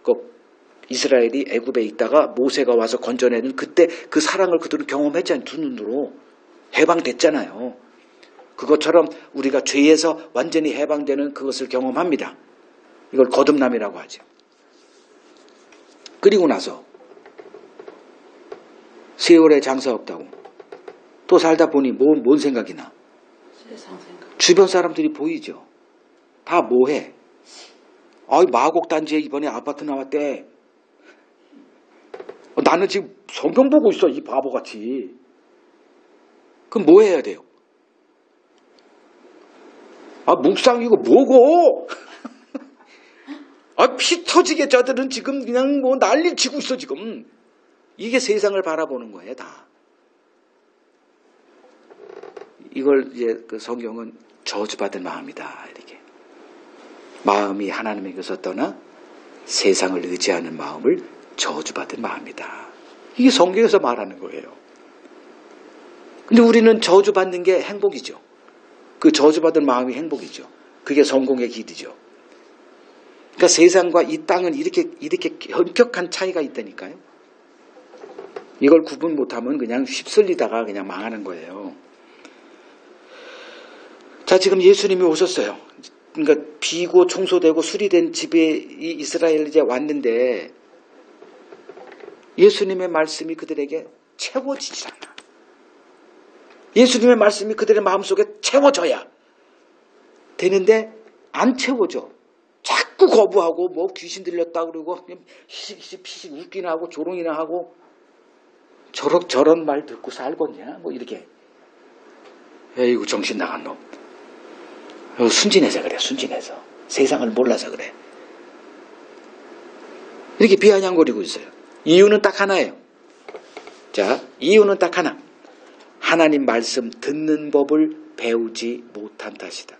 그 이스라엘이 애굽에 있다가 모세가 와서 건져내는 그때 그 사랑을 그들은 경험했잖아요. 두 눈으로. 해방됐잖아요. 그것처럼 우리가 죄에서 완전히 해방되는 그것을 경험합니다. 이걸 거듭남이라고 하죠. 그리고 나서 세월에 장사 없다고 또 살다 보니 뭔 생각이 나? 세상 생각. 주변 사람들이 보이죠. 다 뭐해? 마곡단지에 이번에 아파트 나왔대. 나는 지금 성경 보고 있어, 이 바보같이. 그럼 뭐 해야 돼요? 묵상 이거 뭐고? 피 터지게 저들은 지금 그냥 난리 치고 있어, 지금. 이게 세상을 바라보는 거예요, 다. 이걸 이제 그 성경은 저주받은 마음이다, 이렇게. 마음이 하나님에게서 떠나 세상을 의지하는 마음을 저주받은 마음이다. 이게 성경에서 말하는 거예요. 근데 우리는 저주받는 게 행복이죠. 그 저주받은 마음이 행복이죠. 그게 성공의 길이죠. 그러니까 세상과 이 땅은 이렇게 현격한 차이가 있다니까요. 이걸 구분 못하면 그냥 휩쓸리다가 그냥 망하는 거예요. 자, 지금 예수님이 오셨어요. 그러니까 비고 청소되고 수리된 집에 이 이스라엘 이제 왔는데 예수님의 말씀이 그들에게 채워지지 않아. 예수님의 말씀이 그들의 마음속에 채워져야 되는데 안 채워져. 자꾸 거부하고 귀신 들렸다 그러고 그냥 피식 웃기나 하고 조롱이나 하고 저런 말 듣고 살겠냐 이렇게. 에이구 정신 나간 놈. 순진해서 그래. 순진해서. 세상을 몰라서 그래. 이렇게 비아냥거리고 있어요. 이유는 딱 하나예요. 자, 이유는 딱 하나. 하나님 말씀 듣는 법을 배우지 못한 탓이다.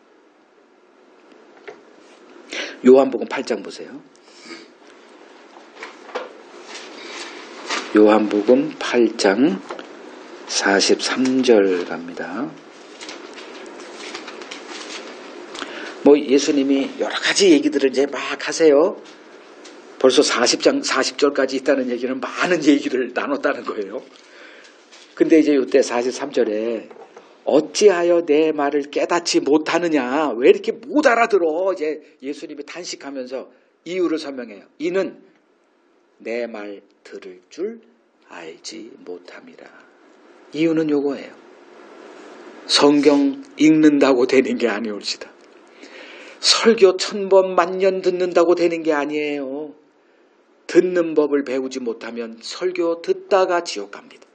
요한복음 8장 보세요. 요한복음 8장 43절 갑니다. 뭐 예수님이 여러 가지 얘기들을 이제 막 하세요. 벌써 40절까지 있다는 얘기는 많은 얘기를 나눴다는 거예요. 근데 이제 이때 43절에 어찌하여 내 말을 깨닫지 못하느냐, 왜 이렇게 못 알아들어? 이제 예수님이 탄식하면서 이유를 설명해요. 이는 내 말 들을 줄 알지 못함이라. 이유는 요거예요. 성경 읽는다고 되는 게 아니올시다. 설교 1000번 만년 듣는다고 되는 게 아니에요. 듣는 법을 배우지 못하면 설교 듣다가 지옥 갑니다.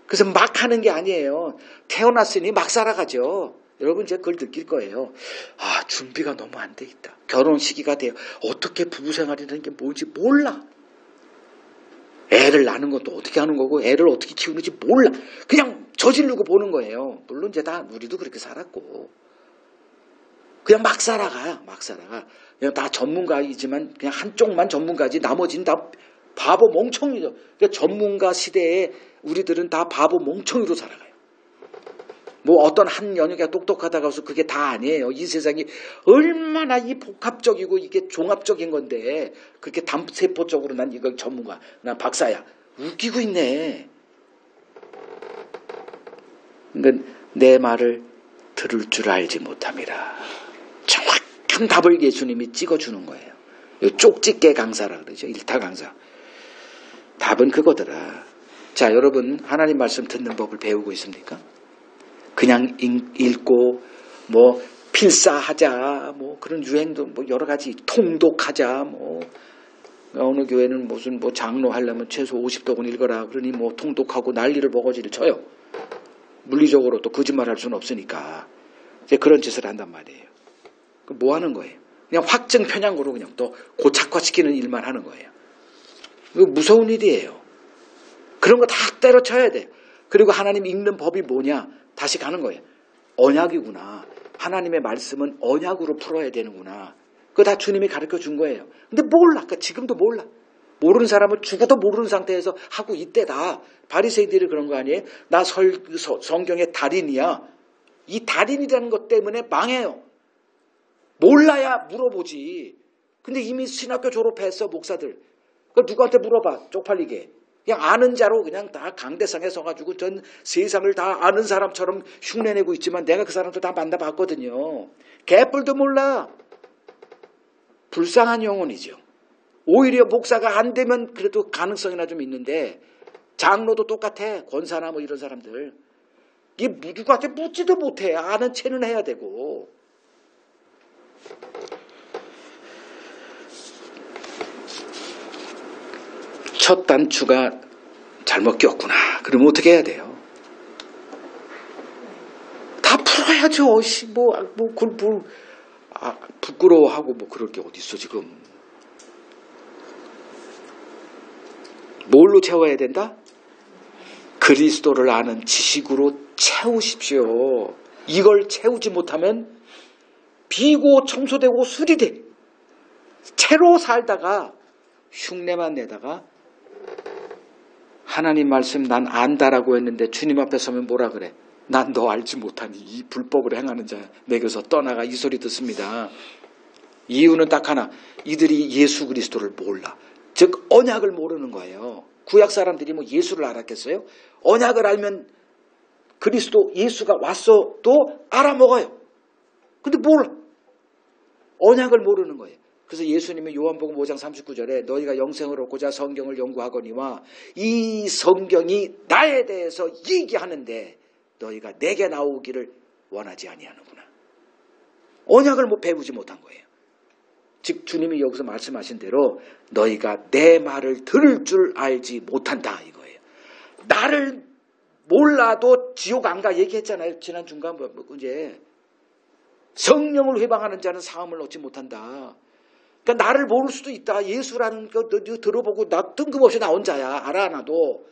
그래서 막 하는 게 아니에요. 태어났으니 막 살아가죠. 여러분 이제 그걸 느낄 거예요. 아, 준비가 너무 안 돼 있다. 결혼 시기가 돼요. 어떻게 부부 생활이라는 게 뭔지 몰라. 애를 낳는 것도 어떻게 하는 거고 애를 어떻게 키우는지 몰라. 그냥 저지르고 보는 거예요. 물론 이제 다 우리도 그렇게 살았고. 그냥 막 살아가. 그냥 다 전문가이지만 그냥 한쪽만 전문가지 나머지는 다 바보 멍청이죠. 그러니까 전문가 시대에 우리들은 다 바보 멍청이로 살아가요. 뭐 어떤 한 영역이 똑똑하다고 해서 그게 다 아니에요. 이 세상이 얼마나 이 복합적이고 이게 종합적인 건데 그렇게 담세포적으로 난 이거 전문가, 난 박사야. 웃기고 있네. 그러니까 내 말을 들을 줄 알지 못함이라. 정확한 답을 예수님이 찍어주는 거예요. 쪽집게 강사라 그러죠. 일타 강사. 답은 그거더라. 자, 여러분 하나님 말씀 듣는 법을 배우고 있습니까? 그냥 읽고 뭐 필사하자 뭐 그런 유행도 뭐 여러 가지 통독하자 뭐 어느 교회는 무슨 뭐 장로 하려면 최소 50독은 읽어라 그러니 뭐 통독하고 난리를 버거지를 쳐요. 물리적으로 또 거짓말할 수는 없으니까 이제 그런 짓을 한단 말이에요. 뭐 하는 거예요? 그냥 확증 편향으로 그냥 또 고착화시키는 일만 하는 거예요. 이거 무서운 일이에요. 그런 거 다 때려쳐야 돼요. 그리고 하나님 읽는 법이 뭐냐? 다시 가는 거예요. 언약이구나. 하나님의 말씀은 언약으로 풀어야 되는구나. 그거 다 주님이 가르쳐 준 거예요. 근데 몰라. 그러니까 지금도 몰라. 모르는 사람은 죽어도 모르는 상태에서 하고 있대다. 바리새인들이 그런 거 아니에요? 나 성경의 달인이야. 이 달인이라는 것 때문에 망해요. 몰라야 물어보지. 근데 이미 신학교 졸업했어, 목사들. 그걸 누구한테 물어봐, 쪽팔리게. 그냥 아는 자로 그냥 다 강대상에 서가지고 전 세상을 다 아는 사람처럼 흉내내고 있지만 내가 그 사람들 다 만나봤거든요. 개뿔도 몰라. 불쌍한 영혼이죠. 오히려 목사가 안 되면 그래도 가능성이나 좀 있는데 장로도 똑같아. 권사나 뭐 이런 사람들. 이게 누구한테 묻지도 못해. 아는 체는 해야 되고. 첫 단추가 잘못 꼈구나. 그러면 어떻게 해야 돼요? 다 풀어야죠. 부끄러워하고 뭐 그럴 게 어딨어 지금. 뭘로 채워야 된다? 그리스도를 아는 지식으로 채우십시오. 이걸 채우지 못하면 비고 청소되고 수리돼. 채로 살다가 흉내만 내다가 하나님 말씀 난 안다라고 했는데 주님 앞에 서면 뭐라 그래? 난 너 알지 못하니 이 불법을 행하는 자 내게서 떠나가 이 소리 듣습니다. 이유는 딱 하나. 이들이 예수 그리스도를 몰라. 즉 언약을 모르는 거예요. 구약 사람들이 뭐 예수를 알았겠어요? 언약을 알면 그리스도 예수가 왔어도 알아먹어요. 근데 몰라. 언약을 모르는 거예요. 그래서 예수님이 요한복음 5장 39절에 너희가 영생을 얻고자 성경을 연구하거니와 이 성경이 나에 대해서 얘기하는데 너희가 내게 나오기를 원하지 아니하는구나. 언약을 배우지 못한 거예요. 즉 주님이 여기서 말씀하신 대로 너희가 내 말을 들을 줄 알지 못한다 이거예요. 나를 몰라도 지옥 안 가 얘기했잖아요. 지난 중간 이제 성령을 회방하는 자는 사함을 얻지 못한다. 그러니까 나를 모를 수도 있다. 예수라는 거 너 들어보고 나 뜬금없이 나온 자야. 알아 나도.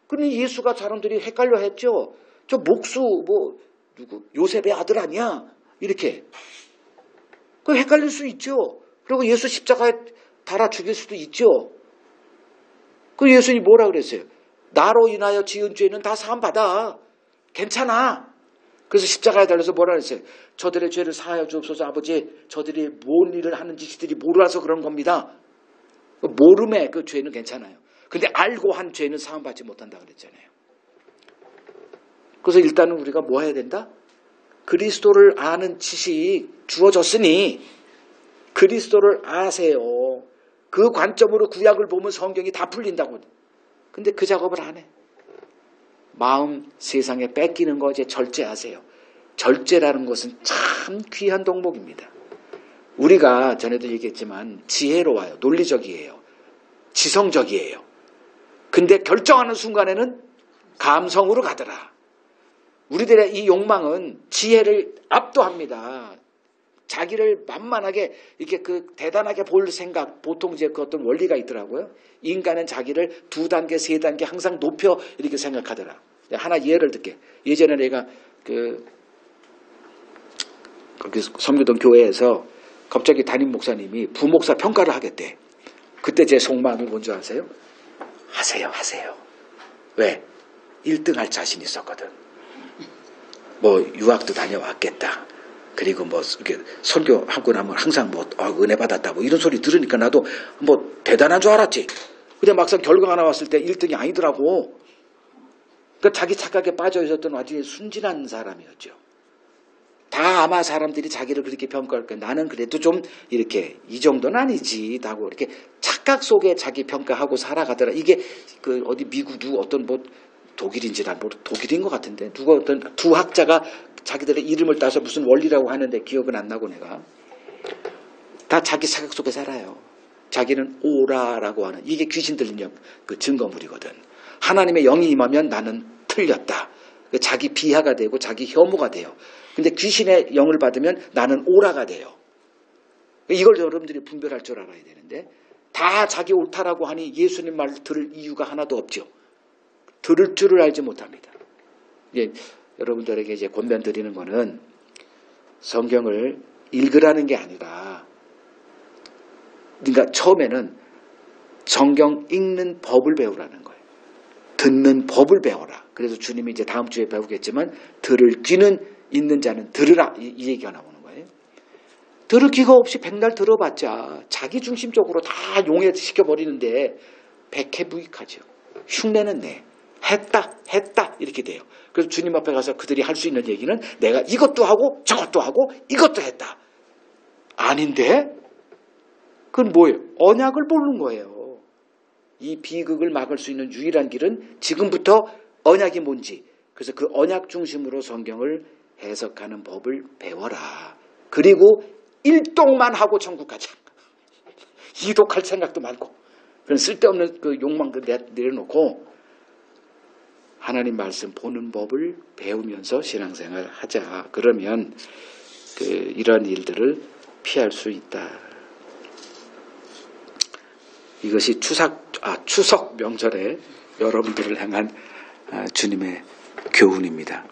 근데 예수가 사람들이 헷갈려 했죠. 저 목수 누구 요셉의 아들 아니야? 이렇게. 그 헷갈릴 수 있죠. 그리고 예수 십자가에 달아 죽일 수도 있죠. 그 예수님이 뭐라 그랬어요? 나로 인하여 지은 죄는 다 사함받아. 괜찮아. 그래서 십자가에 달려서 뭐라 그랬어요? 저들의 죄를 사하여 주옵소서. 아버지, 저들이 뭔 일을 하는지 저들이 몰라서 그런 겁니다. 모름의 그 죄는 괜찮아요. 근데 알고 한 죄는 사함받지 못한다 그랬잖아요. 그래서 일단은 우리가 뭐 해야 된다? 그리스도를 아는 지식이 주어졌으니 그리스도를 아세요. 그 관점으로 구약을 보면 성경이 다 풀린다고. 근데 그 작업을 안 해. 마음 세상에 뺏기는 거 이제 절제하세요. 절제라는 것은 참 귀한 덕목입니다. 우리가 전에도 얘기했지만 지혜로워요. 논리적이에요. 지성적이에요. 근데 결정하는 순간에는 감성으로 가더라. 우리들의 이 욕망은 지혜를 압도합니다. 자기를 만만하게 이렇게 그 대단하게 볼 생각, 보통 이제 그 어떤 원리가 있더라고요. 인간은 자기를 2단계, 3단계 항상 높여 이렇게 생각하더라. 하나 예를 들게. 예전에 내가 거기 섬기던 교회에서 갑자기 담임 목사님이 부목사 평가를 하겠대. 그때 제 속마음이 뭔지 아세요? 하세요. 왜? 1등 할 자신 있었거든. 뭐 유학도 다녀왔겠다. 그리고 뭐 이렇게 설교하고 나면 항상 뭐 은혜 받았다 뭐 이런 소리 들으니까 나도 뭐 대단한 줄 알았지. 근데 막상 결과가 나왔을 때 1등이 아니더라고. 그러니까 자기 착각에 빠져 있었던 아주 순진한 사람이었죠. 다 아마 사람들이 자기를 그렇게 평가할 거야. 나는 그래도 좀 이렇게 이 정도는 아니지 하고 이렇게 착각 속에 자기 평가하고 살아가더라. 이게 그 어디 미국 누구 어떤 뭐 독일인지는 모르 독일인 것 같은데 누가 어떤 두 학자가 자기들의 이름을 따서 무슨 원리라고 하는데 기억은 안 나고 내가 다 자기 착각 속에 살아요. 자기는 오라라고 하는 이게 귀신 들린 그 증거물이거든. 하나님의 영이 임하면 나는 틀렸다. 자기 비하가 되고 자기 혐오가 돼요. 근데 귀신의 영을 받으면 나는 오라가 돼요. 이걸 여러분들이 분별할 줄 알아야 되는데 다 자기 옳다라고 하니 예수님 말 들을 이유가 하나도 없죠. 들을 줄을 알지 못합니다. 이제 여러분들에게 이제 권면 드리는 거는 성경을 읽으라는 게 아니라 그러니까 처음에는 성경 읽는 법을 배우라는 거예요. 듣는 법을 배워라. 그래서 주님이 이제 다음 주에 배우겠지만 들을 귀는 있는 자는 들으라 이 얘기가 나오는 거예요. 들을 귀가 없이 백날 들어봤자 자기 중심적으로 다 용해시켜버리는데 백해무익하죠. 흉내는 내. 했다 이렇게 돼요. 그래서 주님 앞에 가서 그들이 할 수 있는 얘기는 내가 이것도 하고 저것도 하고 이것도 했다. 아닌데? 그건 뭐예요? 언약을 모르는 거예요. 이 비극을 막을 수 있는 유일한 길은 지금부터 언약이 뭔지 그래서 그 언약 중심으로 성경을 해석하는 법을 배워라. 그리고 일독만 하고 천국 가자. 이독할 생각도 말고 그런 쓸데없는 그 욕망도 내려놓고 하나님 말씀 보는 법을 배우면서 신앙생활 하자. 그러면 이런 일들을 피할 수 있다. 이것이 추석 명절에 여러분들을 향한 주님의 교훈입니다.